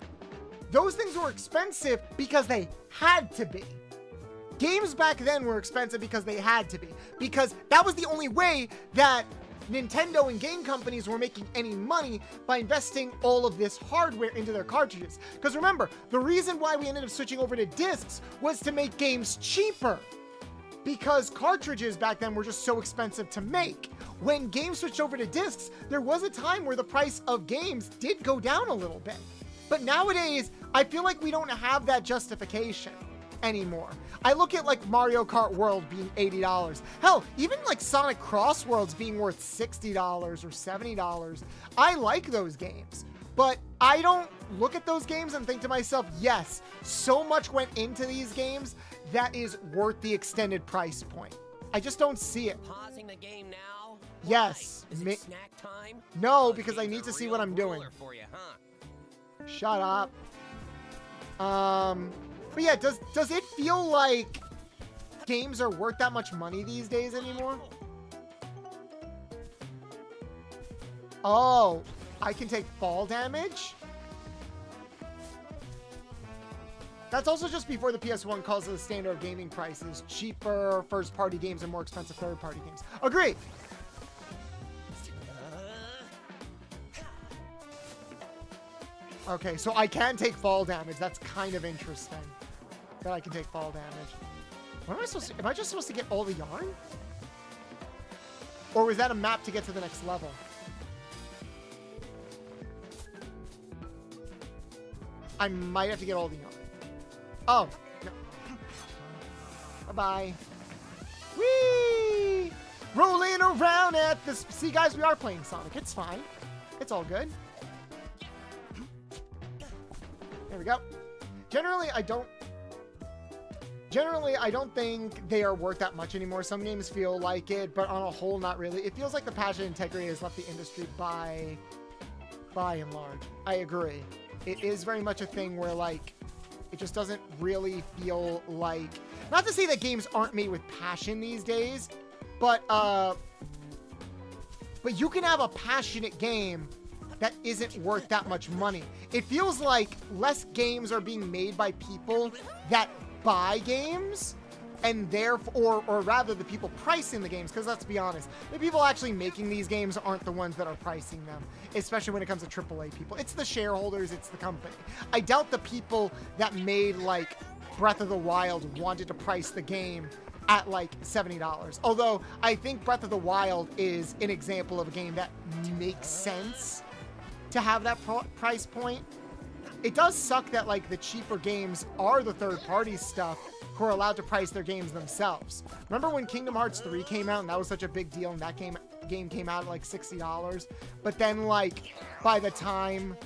Those things were expensive because they had to be. Games back then were expensive because they had to be. Because that was the only way that Nintendo and game companies were making any money, by investing all of this hardware into their cartridges. Because remember, the reason why we ended up switching over to discs was to make games cheaper. Because cartridges back then were just so expensive to make. When games switched over to discs, there was a time where the price of games did go down a little bit. But nowadays, I feel like we don't have that justification anymore. I look at, like, Mario Kart World being $80. Hell, even, like, Sonic Cross Worlds being worth $60 or $70. I like those games, but I don't look at those games and think to myself, yes, so much went into these games that is worth the extended price point. I just don't see it. Pausing the game now? Yes. Is it snack time? No, because I need to see what I'm doing. For you, huh? Shut up. But yeah, does it feel like games are worth that much money these days anymore? Oh, I can take fall damage? That's also just before the PS1 calls it the standard of gaming prices. Cheaper first-party games and more expensive third-party games. Agree. Okay, so I can take fall damage. That's kind of interesting. That I can take fall damage. What am I supposed to... Am I just supposed to get all the yarn? Or was that a map to get to the next level? I might have to get all the yarn. Oh, no. Bye-bye. Whee! Rolling around at this... See, guys, we are playing Sonic. It's fine. It's all good. There we go. Generally, I don't think they are worth that much anymore. Some games feel like it, but on a whole, not really. It feels like the passion and integrity has left the industry by and large. I agree. It is very much a thing where, like, it just doesn't really feel like... Not to say that games aren't made with passion these days, but you can have a passionate game that isn't worth that much money. It feels like less games are being made by people that buy games, and therefore, or rather the people pricing the games, because let's be honest, the people actually making these games aren't the ones that are pricing them, especially when it comes to AAA people. It's the shareholders, it's the company. I doubt the people that made, like, Breath of the Wild wanted to price the game at like $70. Although I think Breath of the Wild is an example of a game that makes sense to have that price point. It does suck that like the cheaper games are the third-party stuff who are allowed to price their games themselves. Remember when Kingdom Hearts 3 came out and that was such a big deal and that game came out at like $60, but then like by the time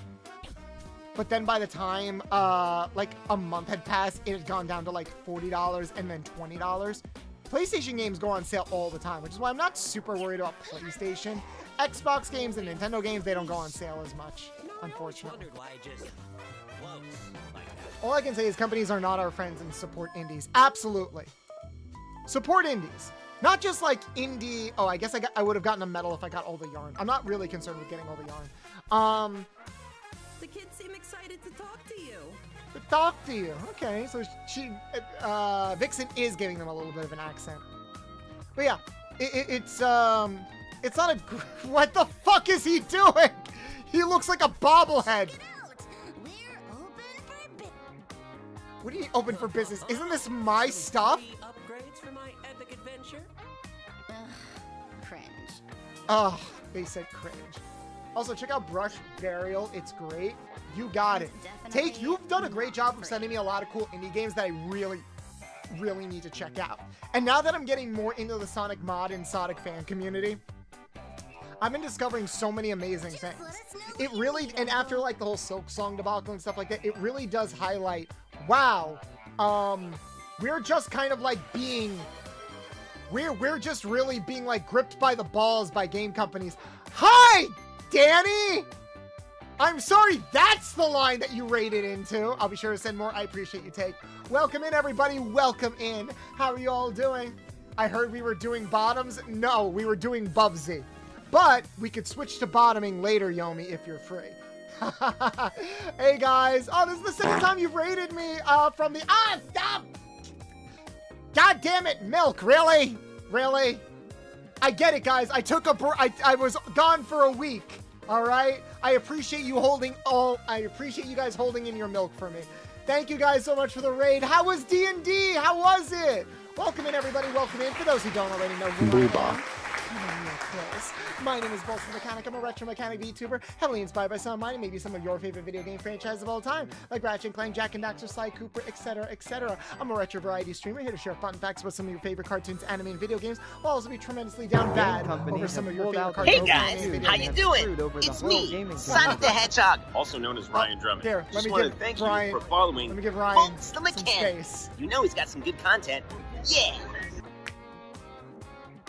like a month had passed, it had gone down to like $40 and then $20. PlayStation games go on sale all the time, which is why I'm not super worried about PlayStation. Xbox games and Nintendo games, they don't go on sale as much, unfortunately. All I can say is companies are not our friends and support indies. Absolutely. Support indies. Not just like indie... Oh, I guess I would have gotten a medal if I got all the yarn. I'm not really concerned with getting all the yarn. The kids seem excited to talk to you. To talk to you. Okay, so Vixen is giving them a little bit of an accent. But yeah, it's not a... What the fuck is he doing? He looks like a bobblehead. What do you mean open for business? Isn't this my stuff? Upgrades for my epic adventure? Cringe. Oh, they said cringe. Also, check out Brush Burial. It's great. You got it. You've done a great job of sending me a lot of cool indie games that I really, really need to check out. And now that I'm getting more into the Sonic mod and Sonic fan community, I've been discovering so many amazing things. It really, and after like the whole Silk Song debacle and stuff like that, it really does highlight, wow, we're just kind of like being, we're just really being like gripped by the balls by game companies. Hi, Danny! I'm sorry, that's the line that you rated into. I'll be sure to send more. I appreciate you, Take. Welcome in, everybody. Welcome in. How are you all doing? I heard we were doing bottoms. No, we were doing Bubsy. But we could switch to bottoming later, Yomi, if you're free. Hey, guys. Oh, this is the second time you've rated me from the... Ah, stop! God damn it, Milk. Really? Really? I get it, guys. I took I was gone for a week. All right? I appreciate you guys holding in your milk for me. Thank you guys so much for the raid. How was D&D? How was it? Welcome in, everybody. Welcome in. For those who don't already know who I am. My name is Boltsthemechanic. I'm a retro mechanic VTuber, heavily inspired by some of mine and maybe some of your favorite video game franchises of all time, like Ratchet & Clank, Jak and Daxter, Sly Cooper, etc., etc. I'm a retro variety streamer here to share fun facts about some of your favorite cartoons, anime, and video games. I'll also be tremendously down bad over some of your favorite cartoons. Hey guys, how you doing? It's me, Sonic the Hedgehog, also known as Ryan Drummond. Here, let me give thank Ryan, you for following let me give Ryan the Mechanic. You know he's got some good content. Yeah.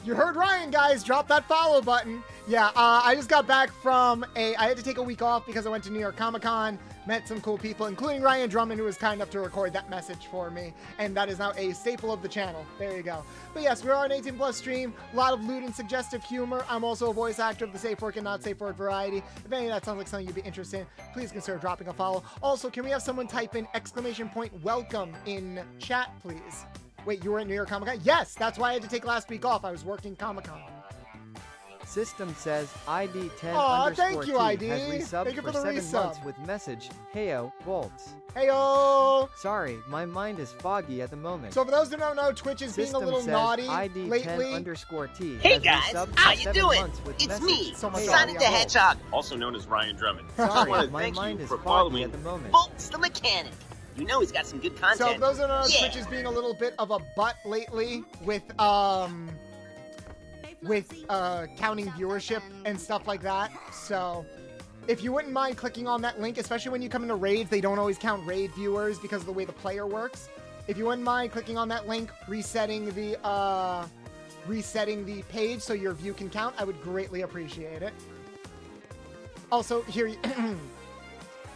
You heard Ryan, guys. Drop that follow button. Yeah, I just got back from I had to take a week off because I went to New York Comic-Con, met some cool people, including Ryan Drummond, who was kind enough to record that message for me, and that is now a staple of the channel. There you go. But yes, we are an 18+ stream. A lot of lewd and suggestive humor. I'm also a voice actor of the safe word and not safe word variety. If any of that sounds like something you'd be interested in, please consider dropping a follow. Also, can we have someone type in !welcome in chat, please? Wait, you were at New York Comic-Con? Yes, that's why I had to take last week off. I was working Comic-Con. System says ID 10 Aw, underscore thank you, T ID. has resubbed Thank you for for the 7 resub. months with message, Heyo, Bolts. Heyo! Sorry, my mind is foggy at the moment. So for those who don't know, Twitch is being a System little says naughty ID 10 lately. underscore T Hey has guys, resubbed how for you 7 doing? months with It's message, me, So much Heyo, Sonic the audio. Hedgehog, also known as Ryan Drummond. Just Sorry, want to my thank mind you is for foggy following at the moment. Bolts the Mechanic. You know he's got some good content. So for those who don't know, Yeah. Twitch is being a little bit of a butt lately with counting viewership and stuff like that. So if you wouldn't mind clicking on that link, especially when you come into raids, they don't always count raid viewers because of the way the player works. If you wouldn't mind clicking on that link, resetting the page so your view can count, I would greatly appreciate it. Also, here,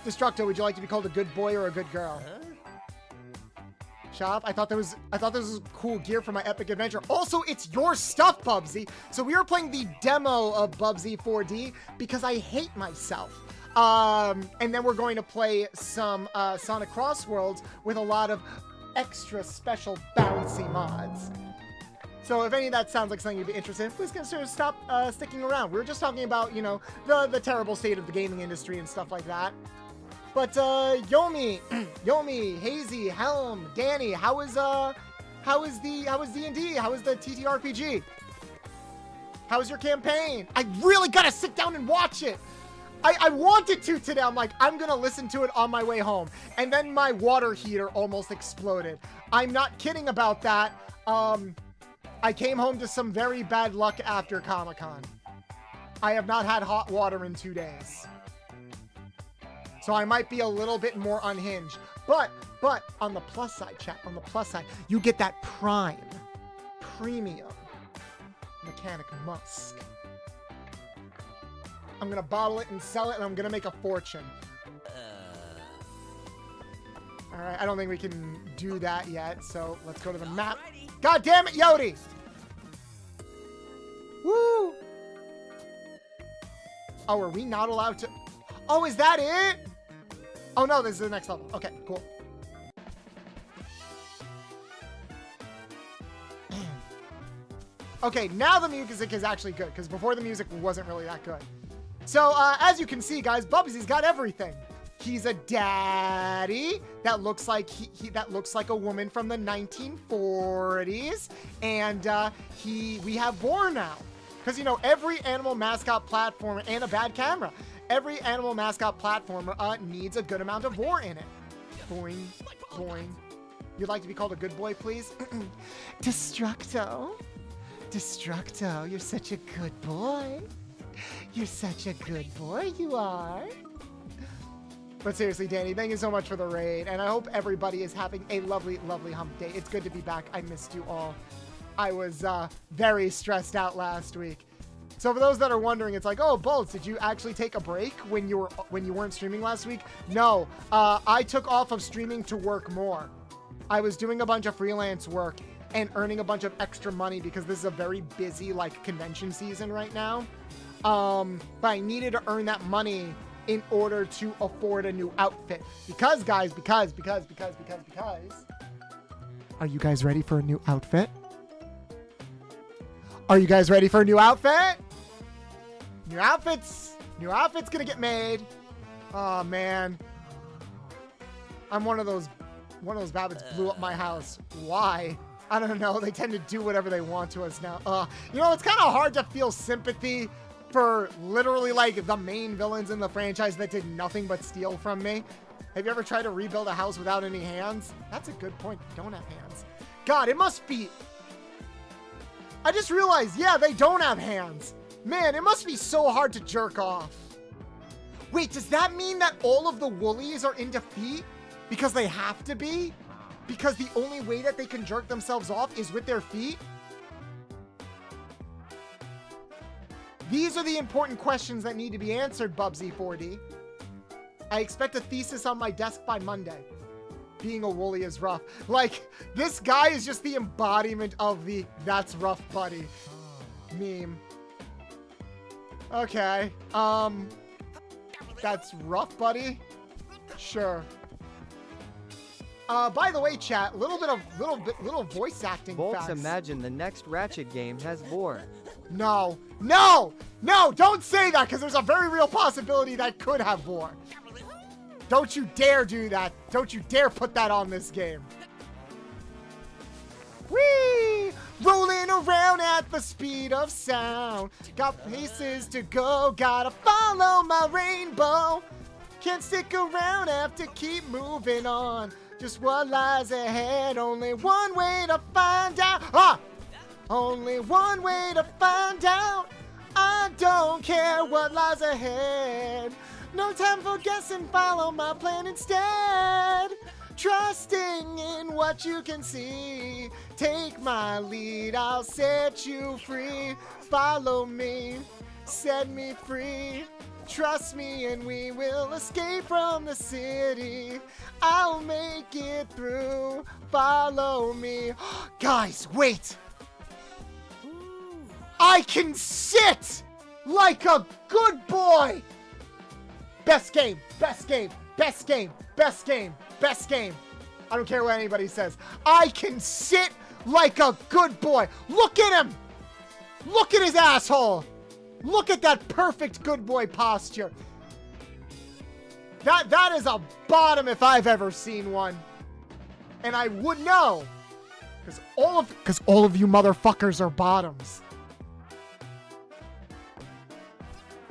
Destructo, would you like to be called a good boy or a good girl? Shop. I thought this was cool gear for my epic adventure. Also, it's your stuff, Bubsy. So we are playing the demo of Bubsy 4D because I hate myself. And then we're going to play some Sonic Cross Worlds with a lot of extra special bouncy mods. So if any of that sounds like something you'd be interested in, please consider sticking around. We were just talking about, you know, the terrible state of the gaming industry and stuff like that. But Yomi, Hazy, Helm, Danny, how is D&D? How is the TTRPG? How is your campaign? I really gotta sit down and watch it. I wanted to today. I'm like, I'm gonna listen to it on my way home. And then my water heater almost exploded. I'm not kidding about that. I came home to some very bad luck after Comic-Con. I have not had hot water in 2 days. So I might be a little bit more unhinged. But on the plus side, chat, on the plus side, you get that premium mechanic musk. I'm gonna bottle it and sell it, and I'm gonna make a fortune. Alright, I don't think we can do that yet, so let's go to the map. God damn it, Yodi! Woo! Oh, are we not allowed to... Oh, is that it? Oh no, this is the next level. Okay, cool. Okay, now the music is actually good, because before the music wasn't really that good. So, as you can see, guys, Bubsy's got everything. He's a daddy that looks like that looks like a woman from the 1940s, and we have Vor now, because you know every animal mascot platform and a bad camera. Every animal mascot platformer needs a good amount of Vor in it. Boing, boing. You'd like to be called a good boy, please? Destructo. Destructo, you're such a good boy. You're such a good boy, you are. But seriously, Danny, thank you so much for the raid, and I hope everybody is having a lovely, lovely hump day. It's good to be back. I missed you all. I was very stressed out last week. So for those that are wondering, it's like, oh, Bolts, did you actually take a break when you weren't streaming last week? No, I took off of streaming to work more. I was doing a bunch of freelance work and earning a bunch of extra money because this is a very busy like convention season right now. But I needed to earn that money in order to afford a new outfit. Because, guys, because. Are you guys ready for a new outfit? Are you guys ready for a new outfit? New outfit's gonna get made. Oh man. I'm one of those rabbits blew up my house. Why? I don't know. They tend to do whatever they want to us now. You know, it's kind of hard to feel sympathy for literally like the main villains in the franchise that did nothing but steal from me. Have you ever tried to rebuild a house without any hands? That's a good point. They don't have hands. God, it must be... I just realized, yeah, they don't have hands. Man, it must be so hard to jerk off. Wait, does that mean that all of the Woolies are in defeat? Because they have to be? Because the only way that they can jerk themselves off is with their feet? These are the important questions that need to be answered, Bubsy 4D. I expect a thesis on my desk by Monday. Being a Wooly is rough. Like, this guy is just the embodiment of the "that's rough, buddy" meme. Okay. That's rough, buddy? Sure. By the way, chat, little voice acting Bolts facts. imagine the next Ratchet game has Vor. No. No! No! Don't say that, because there's a very real possibility that could have more. Don't you dare do that. Don't you dare put that on this game. Whee! Rolling around at the speed of sound. Got places to go, gotta follow my rainbow. Can't stick around, have to keep moving on. Just what lies ahead, only one way to find out. Only one way to find out. I don't care what lies ahead. No time for guessing, follow my plan instead. Trusting in what you can see. Take my lead, I'll set you free. Follow me, set me free. Trust me and we will escape from the city. I'll make it through. Follow me. Guys, wait. I can sit like a good boy. Best game, best game, best game, best game, best game. I don't care what anybody says. I can sit like a good boy. Look at him. Look at his asshole. Look at that perfect good boy posture. That is a bottom if I've ever seen one. And I would know. Because all of you motherfuckers are bottoms.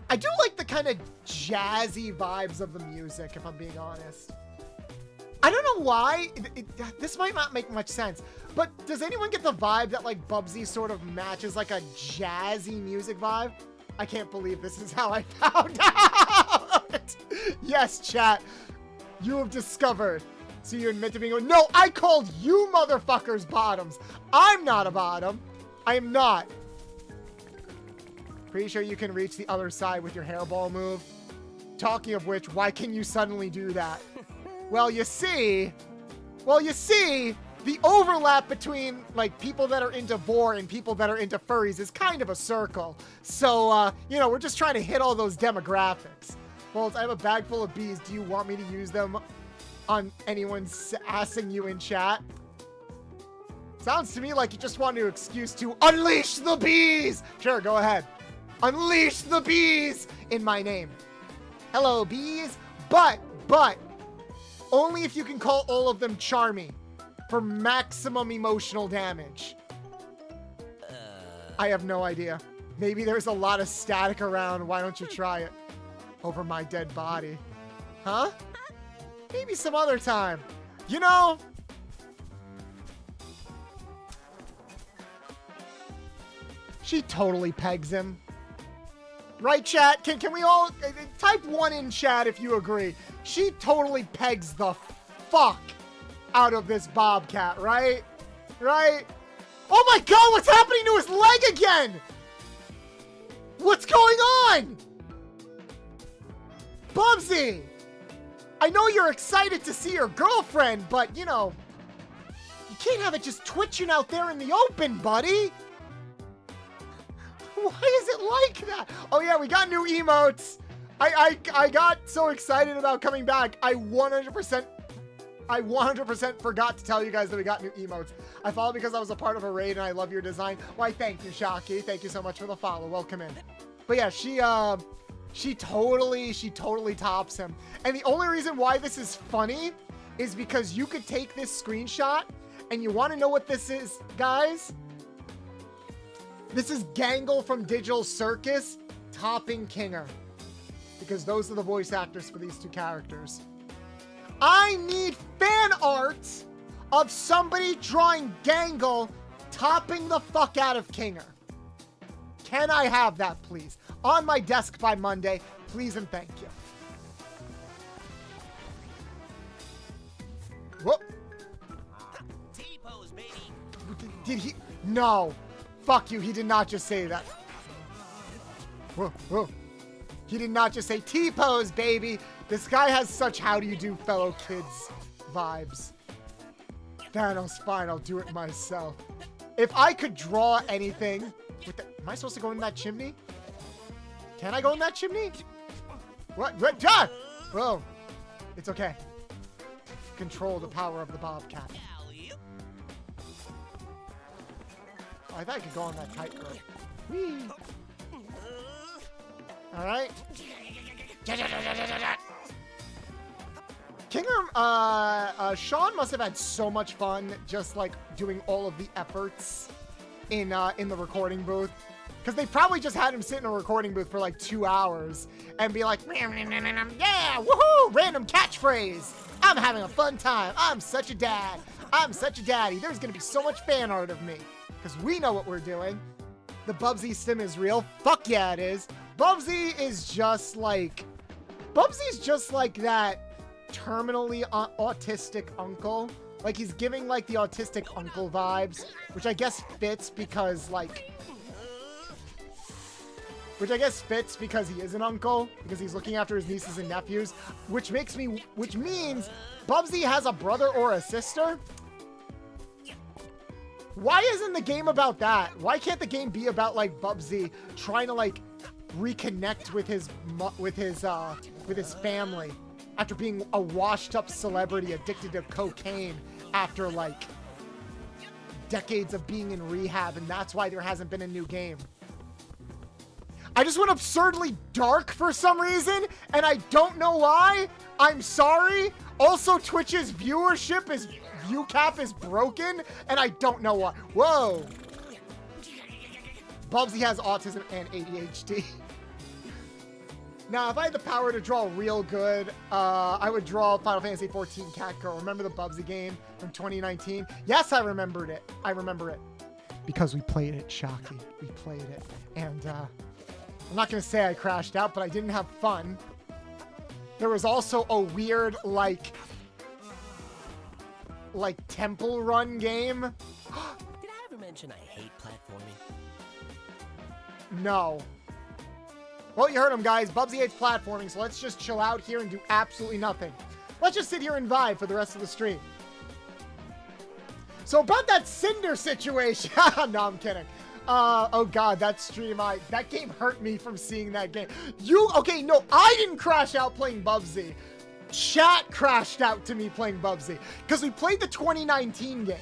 I do like the kind of jazzy vibes of the music, if I'm being honest. I don't know why. This might not make much sense. But does anyone get the vibe that like Bubsy sort of matches like a jazzy music vibe? I can't believe this is how I found out. Yes, chat. You have discovered. So you admit to being... No, I called you motherfuckers bottoms. I'm not a bottom. I am not. Pretty sure you can reach the other side with your hairball move. Talking of which, why can you suddenly do that? Well, you see, the overlap between, like, people that are into vor and people that are into furries is kind of a circle. So, you know, we're just trying to hit all those demographics. Bolts, I have a bag full of bees. Do you want me to use them on anyone assing you in chat? Sounds to me like you just want an excuse to unleash the bees! Sure, go ahead. Unleash the bees in my name. Hello, bees. But, only if you can call all of them Charmy for maximum emotional damage. I have no idea. Maybe there's a lot of static around. Why don't you try it? Over my dead body. Huh? Maybe some other time. You know... She totally pegs him. Right, chat? Can we all... Type 1 in chat if you agree. She totally pegs the fuck out of this bobcat, right? Right? Oh my god, what's happening to his leg again? What's going on? Bubsy! I know you're excited to see your girlfriend, but, you know... You can't have it just twitching out there in the open, buddy! Why is it like that? Oh yeah, we got new emotes. I got so excited about coming back. I 100% forgot to tell you guys that we got new emotes. I followed because I was a part of a raid and I love your design. Why, thank you, Shocky. Thank you so much for the follow. Welcome in. But yeah, she totally tops him. And the only reason why this is funny is because you could take this screenshot and you want to know what this is, guys? This is Gangle from Digital Circus topping Kinger. Because those are the voice actors for these two characters. I need fan art of somebody drawing Gangle topping the fuck out of Kinger. Can I have that, please? On my desk by Monday, please and thank you. Whoop. T-pose, baby. Did he? No. Fuck you, he did not just say that. Whoa, whoa. He did not just say T-pose, baby. This guy has such how do you do fellow kids vibes. Thanos, fine, I'll do it myself. If I could draw anything with the, am I supposed to go in that chimney? Can I go in that chimney? What? Ah! Whoa. It's okay. Control the power of the bobcat. Oh, I thought I could go on that tightrope. Whee! Alright. Sean must have had so much fun just like doing all of the efforts in the recording booth. Because they probably just had him sit in a recording booth for like 2 hours and be like, yeah, woohoo, random catchphrase. I'm having a fun time. I'm such a dad. I'm such a daddy. There's going to be so much fan art of me. Because we know what we're doing. The Bubsy sim is real. Fuck yeah, it is. Bubsy's just like that terminally autistic uncle. Like, he's giving like the autistic uncle vibes, which I guess fits because he is an uncle, because he's looking after his nieces and nephews, which means Bubsy has a brother or a sister. Why isn't the game about that? Why can't the game be about like Bubsy trying to like reconnect with his family after being a washed-up celebrity addicted to cocaine after like decades of being in rehab, and that's why there hasn't been a new game? I just went absurdly dark for some reason, and I don't know why. I'm sorry. Also, Twitch's view cap is broken, and I don't know why. Whoa. Bubsy has autism and ADHD. Now, if I had the power to draw real good, I would draw Final Fantasy XIV Catgirl. Remember the Bubsy game from 2019? Yes, I remembered it. I remember it. Because we played it, Shocky. We played it. And, I'm not going to say I crashed out, but I didn't have fun. There was also a weird, like temple run game. Did I ever mention I hate platforming? No. Well, you heard him, guys. Bubsy hates platforming, so let's just chill out here and do absolutely nothing. Let's just sit here and vibe for the rest of the stream. So about that Cinder situation. No, I'm kidding. Oh god, that stream, that game hurt me from seeing that game. Okay, no, I didn't crash out playing Bubsy. Chat crashed out to me playing Bubsy. Because we played the 2019 game.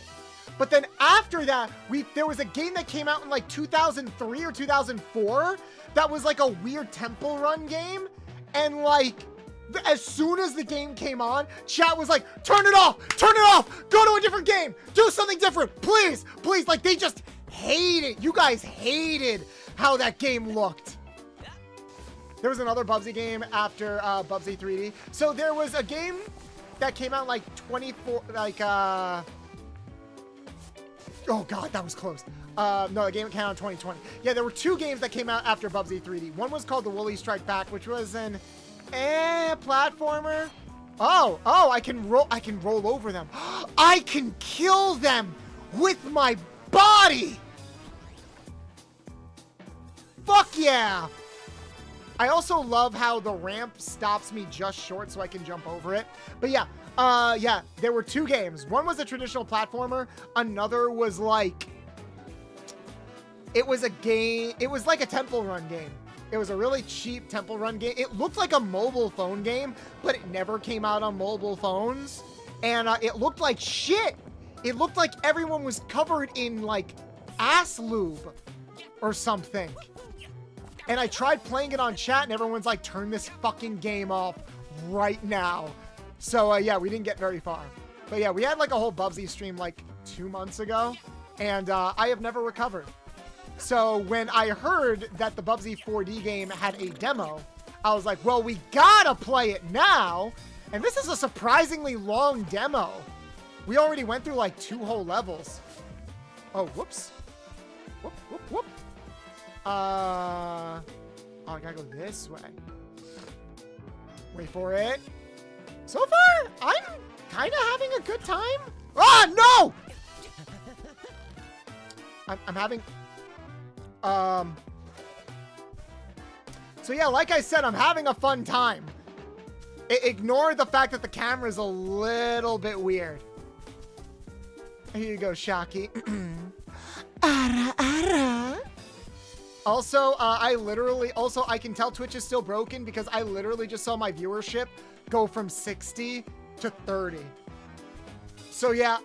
But then after that, there was a game that came out in like 2003 or 2004 that was like a weird temple run game. And like, as soon as the game came on, chat was like, turn it off, go to a different game, do something different, please, please. Like, they just hated, you guys hated how that game looked. There was another Bubsy game after Bubsy 3D. So there was a game that came out like oh god, that was close. No, the game came out in 2020. Yeah, there were two games that came out after Bubsy 3D. One was called The Woolly Strike Back, which was an platformer. Oh, I can roll over them. I can kill them with my body. Fuck yeah. I also love how the ramp stops me just short so I can jump over it. But yeah, there were two games. One was a traditional platformer. Another was like, it was like a temple run game. It was a really cheap temple run game. It looked like a mobile phone game, but it never came out on mobile phones. And it looked like shit. It looked like everyone was covered in like ass lube or something. And I tried playing it on chat and everyone's like, turn this fucking game off right now. So yeah, we didn't get very far. But yeah, we had like a whole Bubsy stream like 2 months ago, and I have never recovered. So when I heard that the Bubsy 4D game had a demo, I was like, well, we gotta play it now. And this is a surprisingly long demo. We already went through like 2 whole levels. Oh, whoops. Whoop, whoop, whoop. Oh, I gotta go this way. Wait for it. So far, I'm kind of having a good time. Ah, no! I'm having... So yeah, like I said, I'm having a fun time. Ignore the fact that the camera's a little bit weird. Here you go, Shocky. Ara, ara. Also, I can tell Twitch is still broken because I literally just saw my viewership go from 60 to 30. So yeah,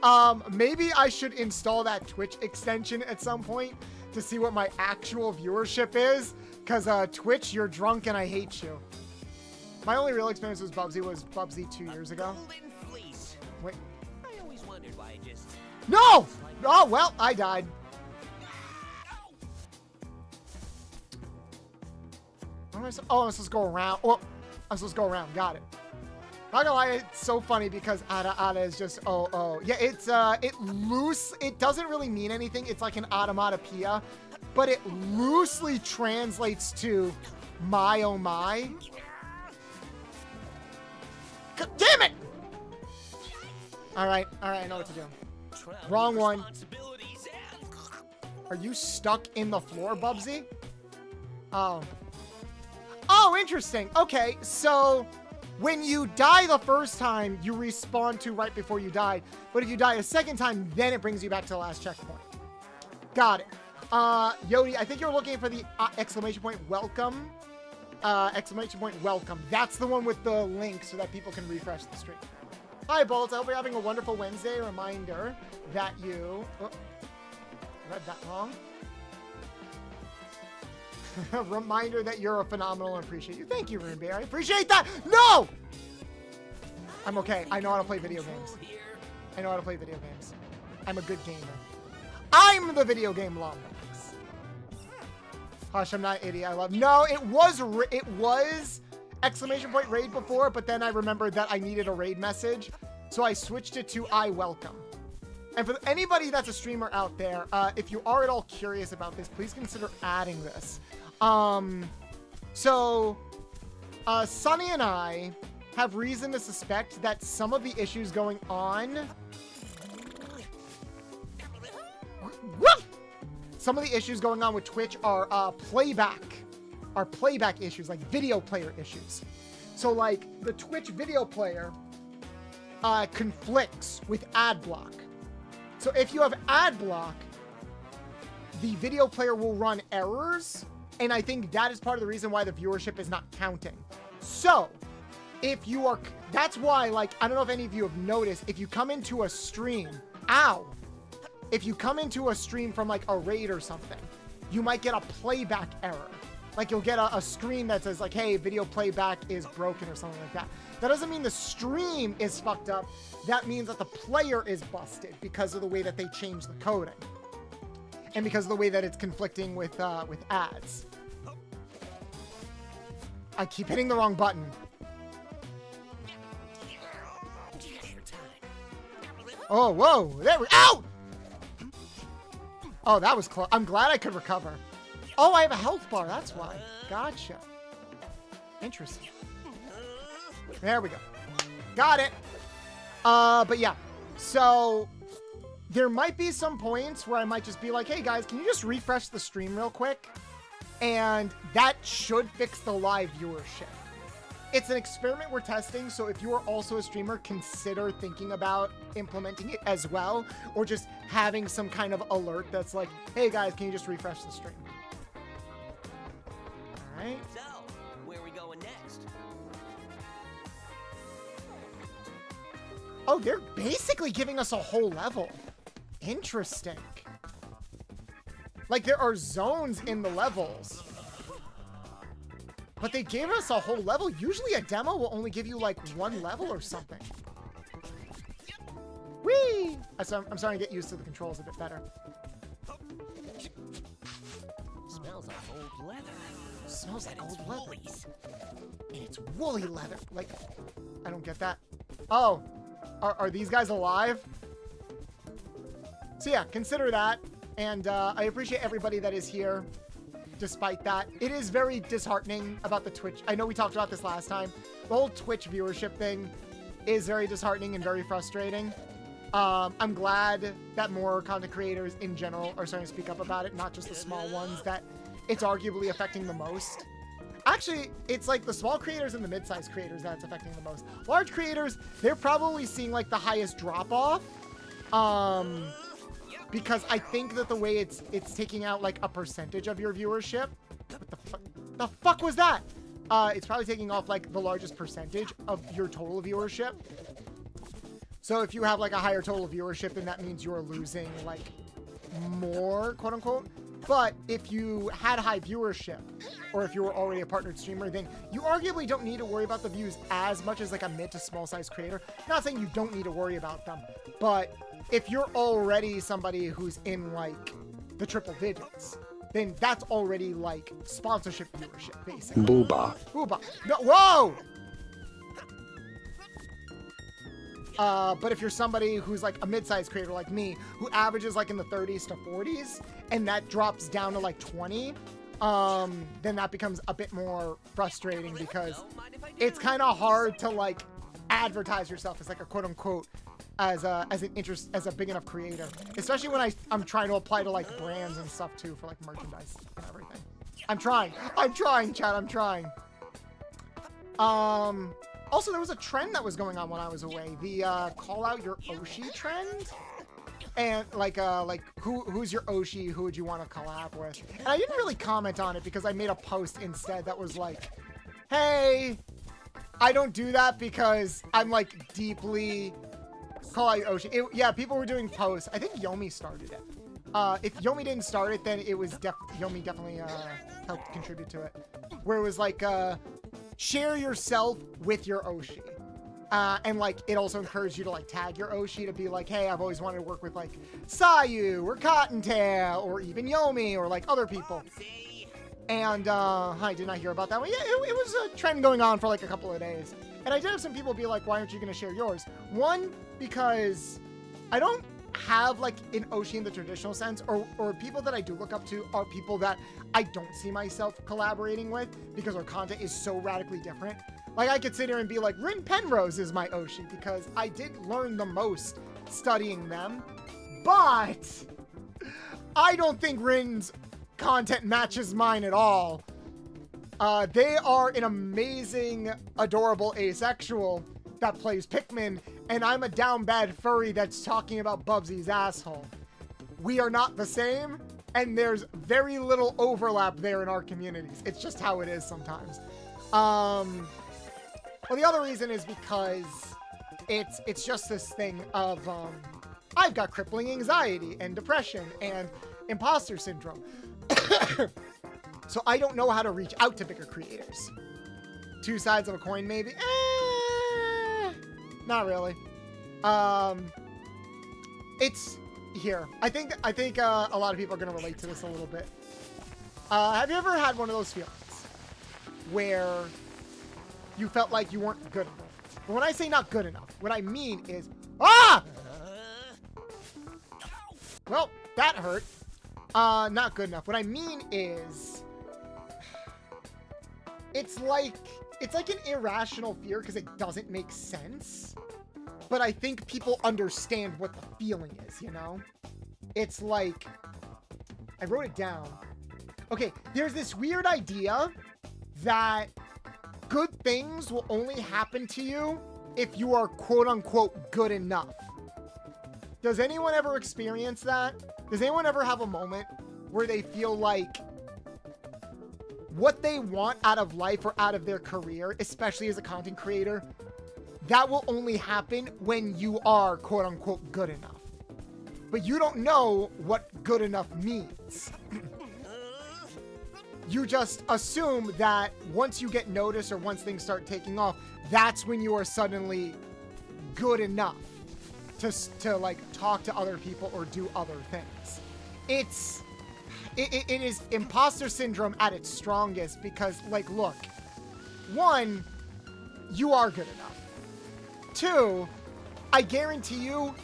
maybe I should install that Twitch extension at some point to see what my actual viewership is. Because Twitch, you're drunk and I hate you. My only real experience with Bubsy was Bubsy 2 years ago. Wait. I always wondered why I just... No! Oh, well, I died. What am I oh, I'm supposed to go around. Oh, I'm supposed to go around. Got it. Not gonna lie, it's so funny because Ada is just oh. Yeah, it's it loose. It doesn't really mean anything. It's like an automatopoeia, but it loosely translates to my oh my. God damn it! All right, I know what to do. Wrong one. Are you stuck in the floor, Bubsy? Oh. Oh, interesting. Okay, so when you die the first time, you respawn to right before you died. But if you die a second time, then it brings you back to the last checkpoint. Got it. Yodi, I think you're looking for the exclamation point welcome. Exclamation point welcome. That's the one with the link so that people can refresh the stream. Hi, Bolts. I hope you're having a wonderful Wednesday. Reminder that you... Oh, read that wrong. Reminder that you're a phenomenal and appreciate you. Thank you, Runebear. I appreciate that. No! I'm okay. I know how to play video games. I know how to play video games. I'm a good gamer. I'm the video game lummox. Hush, I'm not an idiot. I love... No, it was exclamation point raid before, but then I remembered that I needed a raid message, so I switched it to I welcome. And for anybody that's a streamer out there, if you are at all curious about this, please consider adding this. Sunny and I have reason to suspect that some of the issues going on... Some of the issues going on with Twitch are playback issues, like video player issues. So like the Twitch video player conflicts with ad block. So if you have ad block, the video player will run errors, and I think that is part of the reason why the viewership is not counting. So if you are, that's why, like, I don't know if any of you have noticed, if you come into a stream, if you come into a stream from like a raid or something, you might get a playback error. Like you'll get a screen that says like, hey, video playback is broken or something like that. That doesn't mean the stream is fucked up. That means that the player is busted because of the way that they changed the coding. And because of the way that it's conflicting with ads. I keep hitting the wrong button. Oh, whoa, there we, ow! Oh, that was close. I'm glad I could recover. Oh, I have a health bar. That's why. Gotcha. Interesting. There we go. Got it. But yeah. So there might be some points where I might just be like, hey guys, can you just refresh the stream real quick? And that should fix the live viewership. It's an experiment we're testing, so if you are also a streamer, consider thinking about implementing it as well, or just having some kind of alert that's like, hey guys, can you just refresh the stream? All right. So, where are we going next? Oh, they're basically giving us a whole level. Interesting. Like, there are zones in the levels. But they gave us a whole level. Usually a demo will only give you, like, one level or something. Whee! I'm starting to get used to the controls a bit better. Smells like old leather. Smells like old leather. And it's woolly leather. Like, I don't get that. Oh, are these guys alive? So yeah, consider that. And I appreciate everybody that is here. Despite that, it is very disheartening about the Twitch. I know we talked about this last time. The whole Twitch viewership thing is very disheartening and very frustrating. I'm glad that more content creators in general are starting to speak up about it, not just the small ones that it's arguably affecting the most. Actually, it's like the small creators and the mid-sized creators that's affecting the most. Large creators, they're probably seeing like the highest drop-off. Because I think that the way it's taking out like a percentage of your viewership. What the fuck was that? It's probably taking off like the largest percentage of your total viewership. So if you have like a higher total viewership, then that means you're losing like more, quote unquote. But if you had high viewership, or if you were already a partnered streamer, then you arguably don't need to worry about the views as much as like a mid to small size creator. Not saying you don't need to worry about them, but if you're already somebody who's in like the triple digits, then that's already like sponsorship viewership, basically. Booba. Booba. No, whoa! But if you're somebody who's like a mid-sized creator like me, who averages like in the 30s to 40s, and that drops down to like 20, then that becomes a bit more frustrating because it's kind of hard to like advertise yourself as like a quote-unquote as a big enough creator, especially when I'm trying to apply to like brands and stuff too for like merchandise and everything. I'm trying, chat. I'm trying. Also, there was a trend that was going on when I was away. The call out your Oshi trend. And like who's your Oshi? Who would you want to collab with? And I didn't really comment on it because I made a post instead that was like, hey, I don't do that because I'm like deeply call out your Oshi. Yeah, people were doing posts. I think Yomi started it. If Yomi didn't start it, then it was Yomi definitely helped contribute to it. Where it was like share yourself with your Oshi. And like it also encouraged you to like tag your Oshi to be like, hey, I've always wanted to work with like Sayu or Cottontail or even Yomi or like other people. And I did not hear about that one. Yeah, it was a trend going on for like a couple of days. And I did have some people be like, why aren't you going to share yours? One, because I don't have like an Oshi in the traditional sense, or people that I do look up to are people that I don't see myself collaborating with because our content is so radically different. Like I could sit here and be like, Rin Penrose is my Oshi because I did learn the most studying them, but I don't think Rin's content matches mine at all. They are an amazing, adorable asexual that plays Pikmin, and I'm a down bad furry that's talking about Bubsy's asshole. We are not the same, and there's very little overlap there in our communities. It's just how it is sometimes. Well, the other reason is because it's just this thing of, I've got crippling anxiety and depression and imposter syndrome. So I don't know how to reach out to bigger creators. Two sides of a coin, maybe? Not really. It's here. I think a lot of people are going to relate to this a little bit. Have you ever had one of those feelings where you felt like you weren't good enough? But when I say not good enough, what I mean is, well, that hurt. Not good enough. What I mean is, it's like an irrational fear because it doesn't make sense. But I think people understand what the feeling is, you know? It's like, I wrote it down. Okay, there's this weird idea that good things will only happen to you if you are quote-unquote good enough. Does anyone ever experience that? Does anyone ever have a moment where they feel like what they want out of life or out of their career, especially as a content creator, that will only happen when you are quote-unquote good enough? But you don't know what good enough means. You just assume that once you get noticed or once things start taking off, that's when you are suddenly good enough to like talk to other people or do other things. It is imposter syndrome at its strongest because, like, look, one, you are good enough. Two, I guarantee you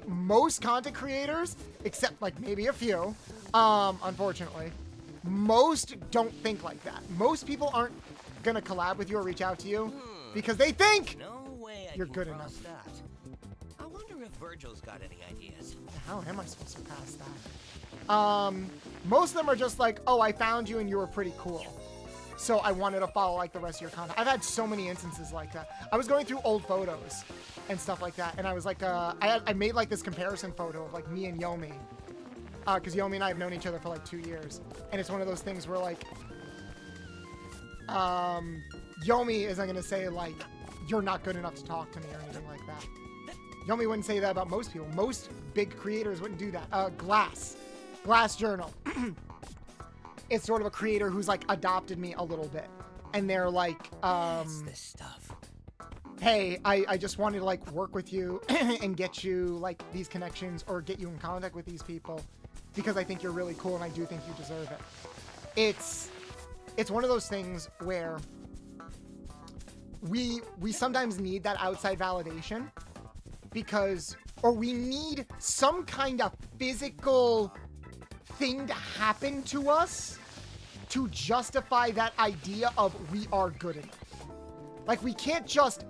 most content creators, except like maybe a few, unfortunately, most don't think like that. Most people aren't gonna collab with you or reach out to you because they think you're good enough. I wonder if Virgil's got any ideas. How am I supposed to pass that? Most of them are just like, oh, I found you and you were pretty cool, so I wanted to follow like the rest of your content. I've had so many instances like that. I was going through old photos and stuff like that, and I was like, I made like this comparison photo of like me and Yomi, because Yomi and I have known each other for like 2 years, and it's one of those things where like, Yomi isn't gonna say like, you're not good enough to talk to me or anything like that. Yomi wouldn't say that about most people. Most big creators wouldn't do that. Glass Journal. It's sort of a creator who's like adopted me a little bit. And they're like, That's the stuff. hey, I just wanted to like work with you and get you like these connections or get you in contact with these people because I think you're really cool and I do think you deserve it. It's one of those things where we sometimes need that outside validation because, or we need some kind of physical thing to happen to us to justify that idea of we are good enough. Like, we can't just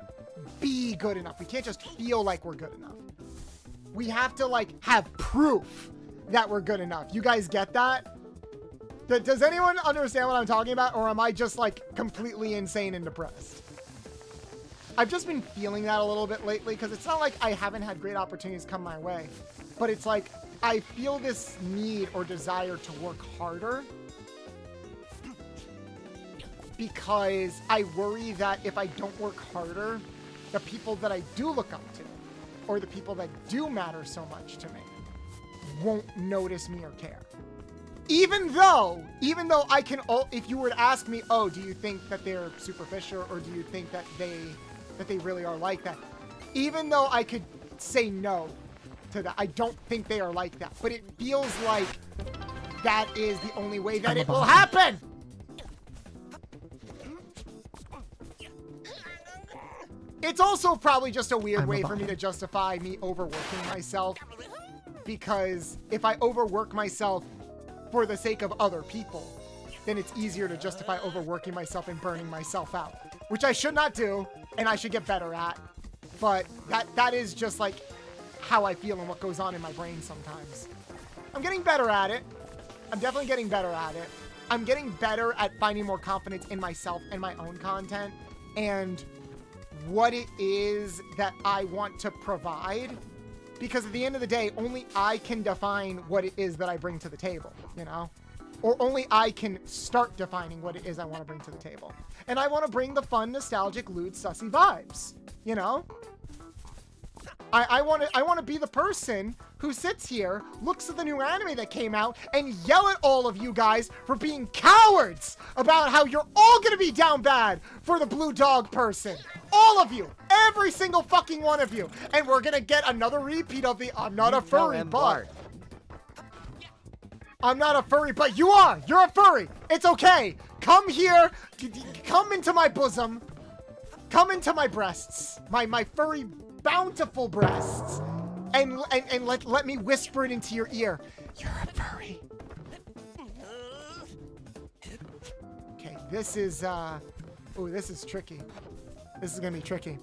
be good enough. We can't just feel like we're good enough. We have to, like, have proof that we're good enough. You guys get that? Does anyone understand what I'm talking about? Or am I just, like, completely insane and depressed? I've just been feeling that a little bit lately because it's not like I haven't had great opportunities come my way. But it's like, I feel this need or desire to work harder because I worry that if I don't work harder, the people that I do look up to, or the people that do matter so much to me, won't notice me or care. Even though I can, if you were to ask me, oh, do you think that they're superficial, or do you think that they really are like that? Even though I could say no to that, I don't think they are like that. But it feels like that is the only way that it will happen. It's also probably just a weird way for me to justify me overworking myself, because if I overwork myself for the sake of other people, then it's easier to justify overworking myself and burning myself out, which I should not do and I should get better at. But that is just like how I feel and what goes on in my brain sometimes. I'm getting better at it. I'm definitely getting better at it. I'm getting better at finding more confidence in myself and my own content and what it is that I want to provide, because at the end of the day, only I can define what it is that I bring to the table, you know? Or only I can start defining what it is I want to bring to the table. And I want to bring the fun, nostalgic, lewd, sussy vibes, you know? I want to be the person who sits here, looks at the new anime that came out, and yell at all of you guys for being cowards about how you're all going to be down bad for the blue dog person. All of you. Every single fucking one of you. And we're going to get another repeat of the I'm not a furry, but... I'm not a furry, but you are. You're a furry. It's okay. Come here. Come into my bosom. Come into my breasts. My furry, bountiful breasts. And let me whisper it into your ear. You're a furry. Okay, this is, ooh, this is tricky. This is gonna be tricky.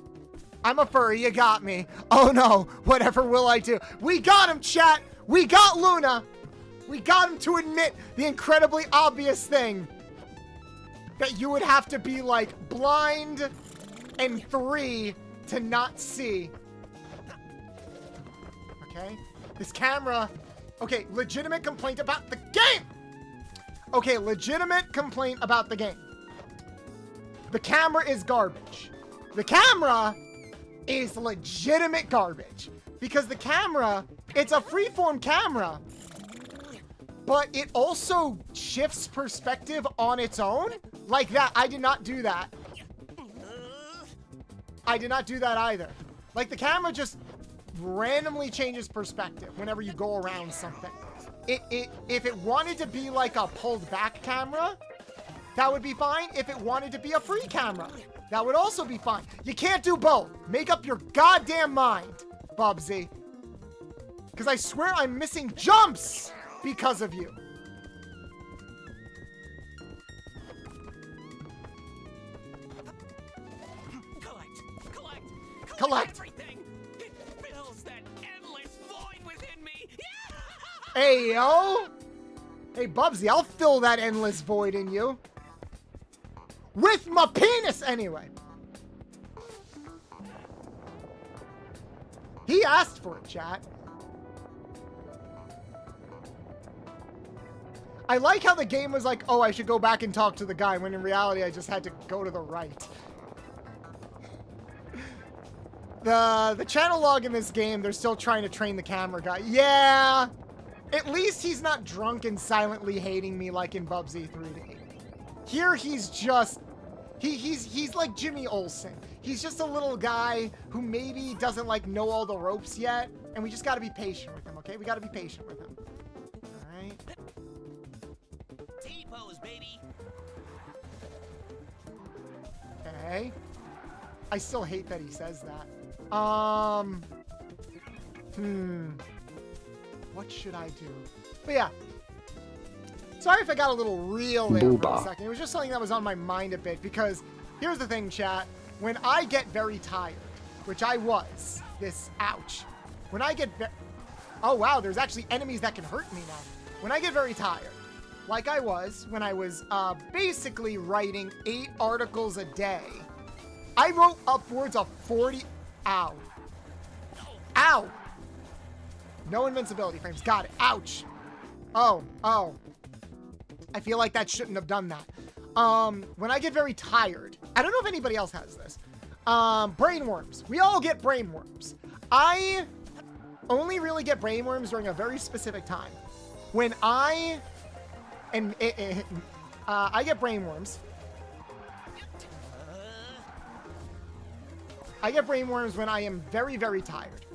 I'm a furry, you got me. Oh no, whatever will I do? We got him, chat! We got Luna! We got him to admit the incredibly obvious thing. That you would have to be, like, blind and 3 to not see. Okay? This camera... Okay, legitimate complaint about the game! Okay, legitimate complaint about the game. The camera is garbage. The camera is legitimate garbage. Because the camera, it's a freeform camera, but it also shifts perspective on its own. Like that. I did not do that. I did not do that either. Like, the camera just randomly changes perspective whenever you go around something. If it wanted to be like a pulled back camera, that would be fine. If it wanted to be a free camera, that would also be fine. You can't do both. Make up your goddamn mind, Bubsy. Because I swear I'm missing jumps because of you. Collect. Everything. It fills that endless void within me. Hey, yo. Hey, Bubsy, I'll fill that endless void in you. With my penis, anyway. He asked for it, chat. I like how the game was like, oh, I should go back and talk to the guy, when in reality I just had to go to the right. The channel log in this game, they're still trying to train the camera guy. Yeah! At least he's not drunk and silently hating me like in Bubsy 3D. Here he's just... He's like Jimmy Olsen. He's just a little guy who maybe doesn't like know all the ropes yet, and we just gotta be patient with him, okay? We gotta be patient with him. Alright. T-pose, baby. Okay. I still hate that he says that. What should I do? But yeah. Sorry if I got a little real there for a second. It was just something that was on my mind a bit because here's the thing, chat. When I get very tired, which I was, ouch. When I get oh wow, there's actually enemies that can hurt me now. When I get very tired, like I was when I was basically writing 8 articles a day, I wrote upwards of 40, ow. Ow! No invincibility frames, got it, ouch. Oh. I feel like that shouldn't have done that. When I get very tired, I don't know if anybody else has this. Brainworms. We all get brainworms. I only really get brainworms during a very specific time. When I get brainworms. I get brainworms when I am very, very tired.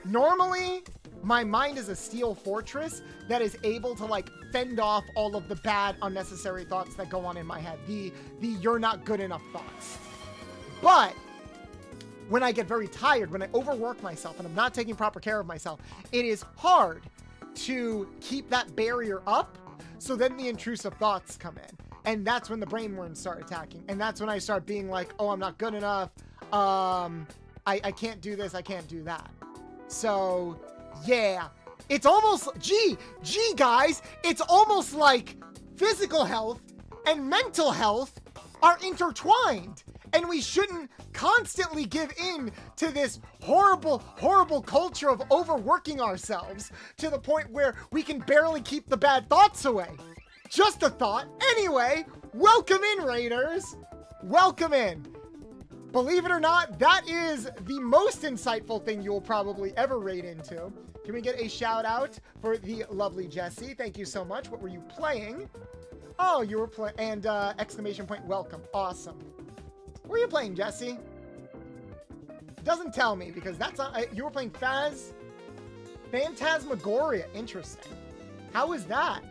Normally, my mind is a steel fortress that is able to like fend off all of the bad, unnecessary thoughts that go on in my head. The you're not good enough thoughts. But when I get very tired, when I overwork myself and I'm not taking proper care of myself, it is hard to keep that barrier up. So then the intrusive thoughts come in. And that's when the brainworms start attacking. And that's when I start being like, oh, I'm not good enough. I can't do this. I can't do that. So yeah, it's almost, gee guys, it's almost like physical health and mental health are intertwined. And we shouldn't constantly give in to this horrible, horrible culture of overworking ourselves to the point where we can barely keep the bad thoughts away. Just a thought. Anyway, welcome in, Raiders. Welcome in. Believe it or not, that is the most insightful thing you'll probably ever raid into. Can we get a shout out for the lovely Jessie? Thank you so much. What were you playing? Oh, you were playing, and exclamation point, welcome. Awesome. What were you playing, Jessie? Doesn't tell me because that's not, you were playing Phantasmagoria. Interesting. How is that?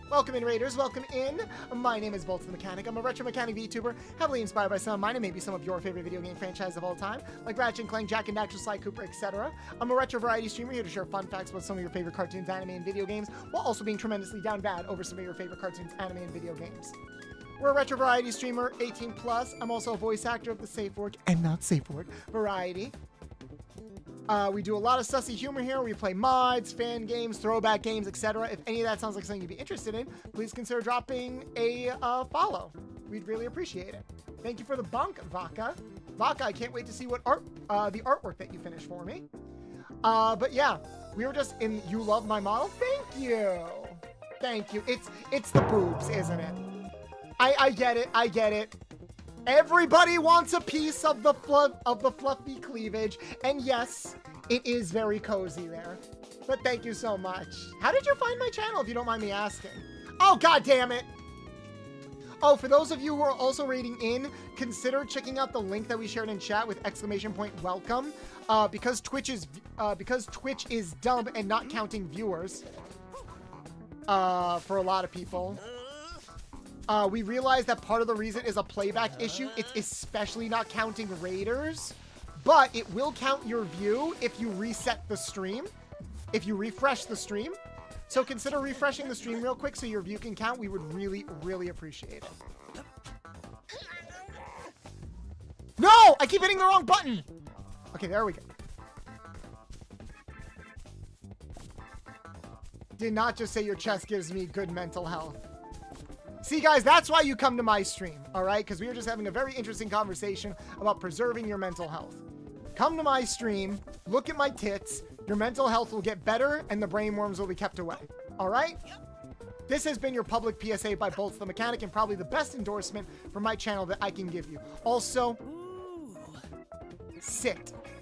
Welcome in, Raiders. Welcome in. My name is Boltsthemechanic. I'm a retro mechanic VTuber, heavily inspired by some of mine and maybe some of your favorite video game franchises of all time, like Ratchet & Clank, Jak and Daxter, Sly Cooper, etc. I'm a retro variety streamer here to share fun facts about some of your favorite cartoons, anime, and video games, while also being tremendously down bad over some of your favorite cartoons, anime, and video games. We're a retro variety streamer, 18+. I'm also a voice actor of the Safe Word and Not Safe Word variety. We do a lot of sussy humor here. We play mods, fan games, throwback games, etc. If any of that sounds like something you'd be interested in, please consider dropping a follow. We'd really appreciate it. Thank you for the bunk, Vaka. Vaka, I can't wait to see what the artwork that you finished for me. But yeah, we were just in You Love My Model. Thank you. Thank you. It's the boobs, isn't it? I get it. I get it. Everybody wants a piece of the fluffy cleavage, and yes, it is very cozy there. But thank you so much. How did you find my channel, if you don't mind me asking? Oh, god damn it! Oh, for those of you who are also raiding in, consider checking out the link that we shared in chat with exclamation point welcome. Because Twitch is dumb and not counting viewers. For a lot of people. We realized that part of the reason is a playback issue. It's especially not counting raiders, but it will count your view if you reset the stream, if you refresh the stream. So consider refreshing the stream real quick so your view can count. We would really, really appreciate it. No! I keep hitting the wrong button! Okay, there we go. Did not just say your chest gives me good mental health. See, guys, that's why you come to my stream, all right? Because we were just having a very interesting conversation about preserving your mental health. Come to my stream, look at my tits, your mental health will get better, and the brainworms will be kept away, all right? This has been your public PSA by Boltsthemechanic, and probably the best endorsement for my channel that I can give you. Also, sit.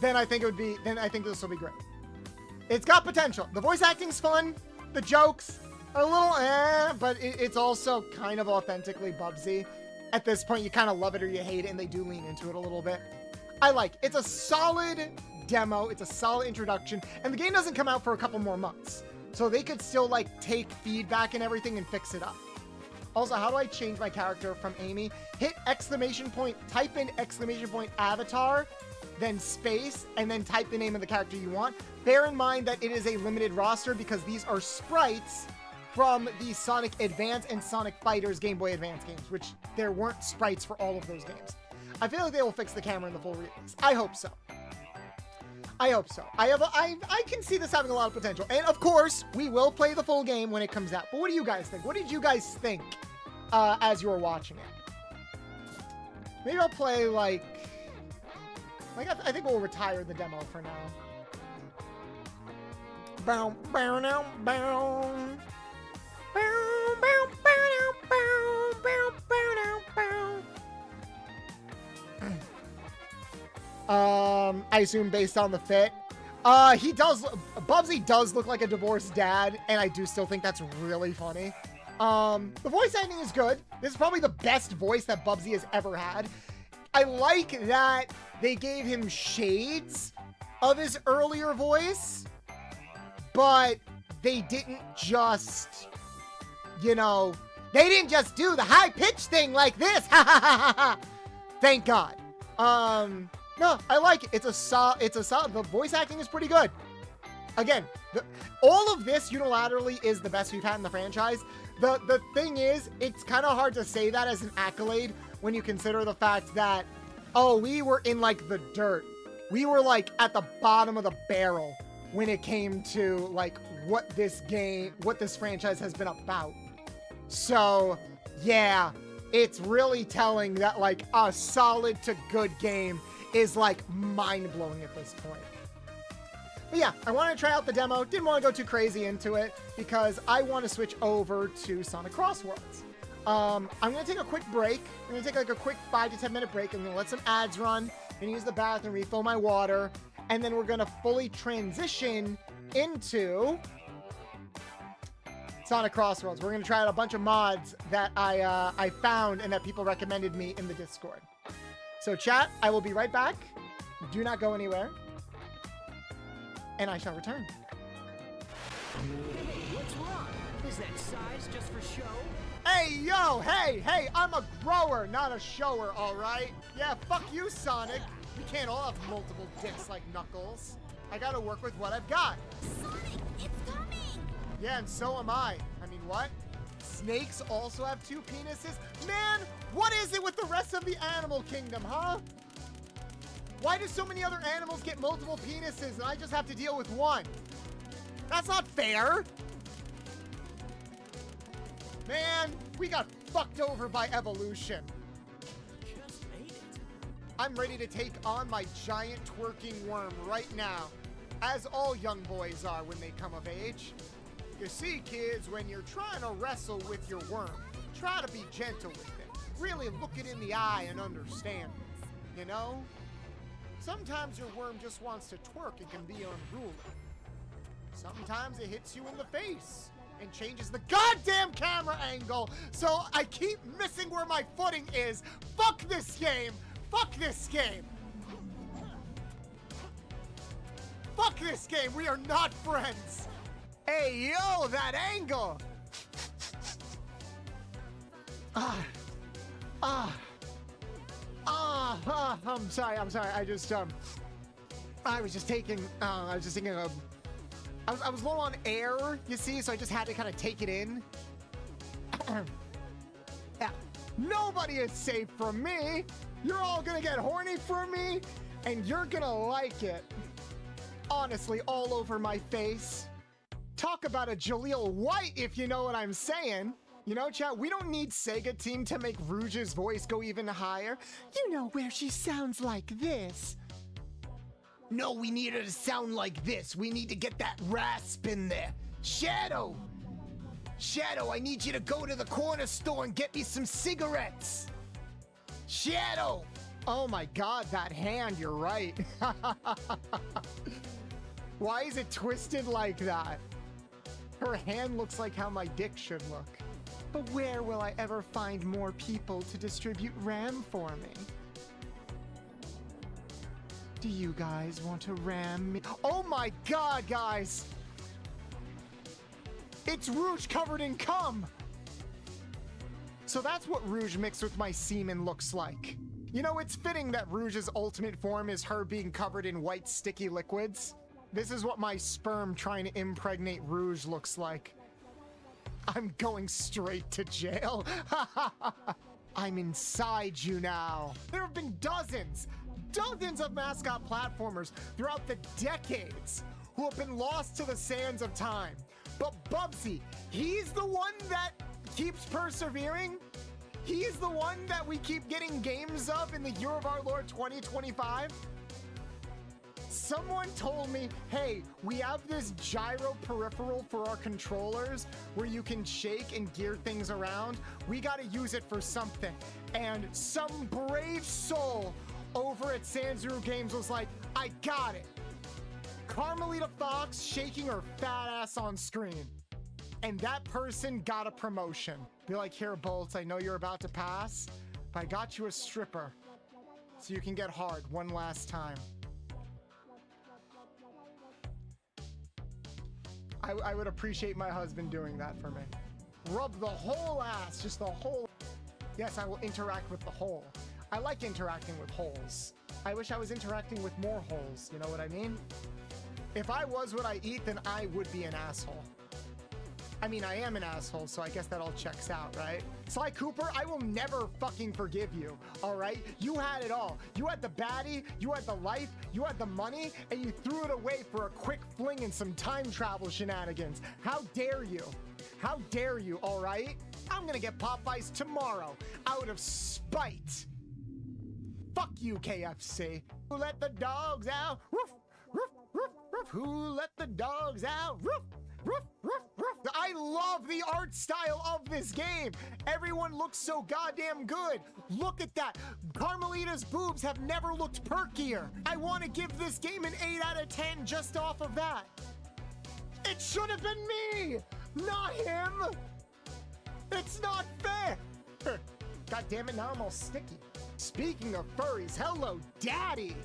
then I think this will be great. It's got potential. The voice acting's fun. The jokes are a little but it's also kind of authentically Bubsy. At this point, you kind of love it or you hate it, and they do lean into it a little bit. I like it. It's a solid demo. It's a solid introduction, and the game doesn't come out for a couple more months. So they could still, like, take feedback and everything and fix it up. Also, how do I change my character from Amy? Hit exclamation point, type in exclamation point avatar, then space, and then type the name of the character you want. Bear in mind that it is a limited roster because these are sprites from the Sonic Advance and Sonic Fighters Game Boy Advance games, which there weren't sprites for all of those games. I feel like they will fix the camera in the full release. I hope so. I hope so. I can see this having a lot of potential. And of course, we will play the full game when it comes out. But what do you guys think? What did you guys think as you were watching it? Maybe I'll play like I think we'll retire the demo for now. Bow, bow, now, bow. Bow, bow, bow, bow, bow, bow, bow, bow. I assume based on the fit. Bubsy does look like a divorced dad, and I do still think that's really funny. The voice acting is good. This is probably the best voice that Bubsy has ever had. I like that they gave him shades of his earlier voice, but they didn't just, they didn't just do the high-pitched thing like this. Thank God. No, I like it. It's a solid. The voice acting is pretty good. Again, all of this unilaterally is the best we've had in the franchise. The thing is, it's kind of hard to say that as an accolade when you consider the fact that, we were in like the dirt. We were like at the bottom of the barrel when it came to like what this franchise has been about. So, yeah, it's really telling that like a solid to good game is like mind-blowing at this point. But yeah, I wanted to try out the demo. Didn't want to go too crazy into it because I want to switch over to Sonic Crossworlds. I'm going to take a quick break. I'm going to take like a quick 5 to 10 minute break. I'm going to let some ads run and use the bathroom, refill my water, and then we're going to fully transition into Sonic Crossworlds. We're going to try out a bunch of mods that I found and that people recommended me in the Discord. So chat, I will be right back. Do not go anywhere. And I shall return. What's wrong? Is that size just for show? Hey, yo, hey, I'm a grower, not a shower, all right? Yeah, fuck you, Sonic. We can't all have multiple dicks like Knuckles. I gotta work with what I've got. Sonic, it's coming! Yeah, and so am I. I mean, what? Snakes also have 2 penises? Man, what is it with the rest of the animal kingdom, huh? Why do so many other animals get multiple penises and I just have to deal with one? That's not fair. Man, we got fucked over by evolution. Just made it. I'm ready to take on my giant twerking worm right now, as all young boys are when they come of age. You see, kids, when you're trying to wrestle with your worm, try to be gentle with it. Really look it in the eye and understand it, you know? Sometimes your worm just wants to twerk and can be unruly. Sometimes it hits you in the face and changes the goddamn camera angle, so I keep missing where my footing is. Fuck this game! Fuck this game! Fuck this game! We are not friends! Hey, yo, that angle! I'm sorry. I was just thinking of, I was low on air, you see, so I just had to kind of take it in. Yeah, nobody is safe from me. You're all gonna get horny for me, and you're gonna like it. Honestly, all over my face. Talk about a Jaleel White, if you know what I'm saying. You know, chat, we don't need Sega Team to make Rouge's voice go even higher. You know, where she sounds like this. No, we need her to sound like this. We need to get that rasp in there. Shadow, I need you to go to the corner store and get me some cigarettes. Shadow, Oh my god, that hand, you're right. Why is it twisted like that? Her hand looks like how my dick should look. But where will I ever find more people to distribute RAM for me? Do you guys want to ram me? Oh my god, guys! It's Rouge covered in cum! So that's what Rouge mixed with my semen looks like. You know, it's fitting that Rouge's ultimate form is her being covered in white sticky liquids. This is what my sperm trying to impregnate Rouge looks like. I'm going straight to jail. I'm inside you now. There have been dozens of mascot platformers throughout the decades who have been lost to the sands of time. But Bubsy, he's the one that keeps persevering. He's the one that we keep getting games of in the year of our Lord 2025. Someone told me, hey, we have this gyro peripheral for our controllers where you can shake and gear things around. We gotta use it for something. And some brave soul over at Sanzuru Games was like, I got it. Carmelita Fox shaking her fat ass on screen. And that person got a promotion. Be like, here, Bolts, I know you're about to pass, but I got you a stripper so you can get hard one last time. I would appreciate my husband doing that for me. Rub the whole ass, just the whole. Yes, I will interact with the whole. I like interacting with holes. I wish I was interacting with more holes, you know what I mean? If I was what I eat, then I would be an asshole. I mean, I am an asshole, so I guess that all checks out, right? Sly Cooper, I will never fucking forgive you, all right? You had it all. You had the baddie, you had the life, you had the money, and you threw it away for a quick fling and some time travel shenanigans. How dare you? How dare you, all right? I'm gonna get Popeyes tomorrow out of spite. Fuck you, KFC. Who let the dogs out? Roof, roof, roof, roof. Who let the dogs out? Roof. Ruff, ruff, ruff. I love the art style of this game. Everyone looks so goddamn good. Look at that. Carmelita's boobs have never looked perkier. I want to give this game an 8 out of 10 just off of that. It should have been me, not him. It's not fair. God damn it, now I'm all sticky. Speaking of furries, hello, Daddy.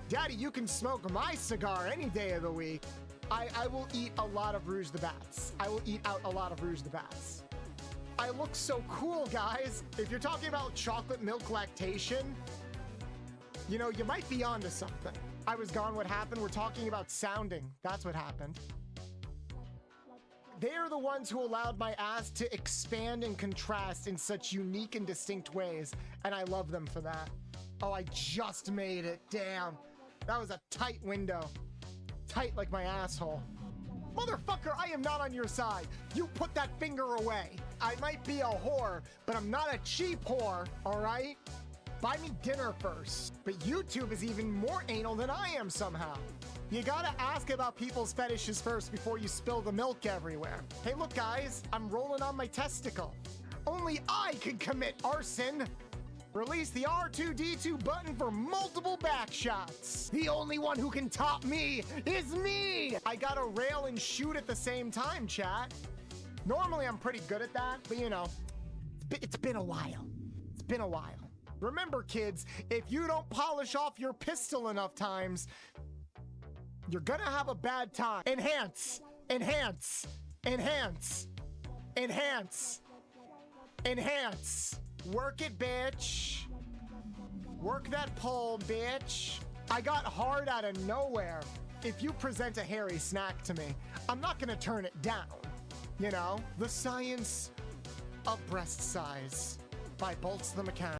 Daddy, you can smoke my cigar any day of the week. I will eat a lot of Rouge the Bats. I will eat out a lot of Rouge the Bats. I look so cool, guys. If you're talking about chocolate milk lactation, you know, you might be onto something. I was gone, what happened? We're talking about sounding. That's what happened. They are the ones who allowed my ass to expand and contrast in such unique and distinct ways, and I love them for that. Oh, I just made it. Damn. That was a tight window. Tight like my asshole. Motherfucker, I am not on your side. You put that finger away. I might be a whore, but I'm not a cheap whore, all right? Buy me dinner first. But YouTube is even more anal than I am somehow. You gotta ask about people's fetishes first before you spill the milk everywhere. Hey, look, guys, I'm rolling on my testicle. Only I can commit arson. Release the R2-D2 button for multiple back shots. The only one who can top me is me. I gotta rail and shoot at the same time, chat. Normally, I'm pretty good at that, but you know, it's been a while. It's been a while. Remember, kids, if you don't polish off your pistol enough times, you're gonna have a bad time. Enhance, enhance, enhance, enhance, enhance. Work it, bitch. Work that pole, bitch. I got hard out of nowhere. If you present a hairy snack to me, I'm not gonna turn it down. You know, The Science of Breast Size by Boltsthemechanic.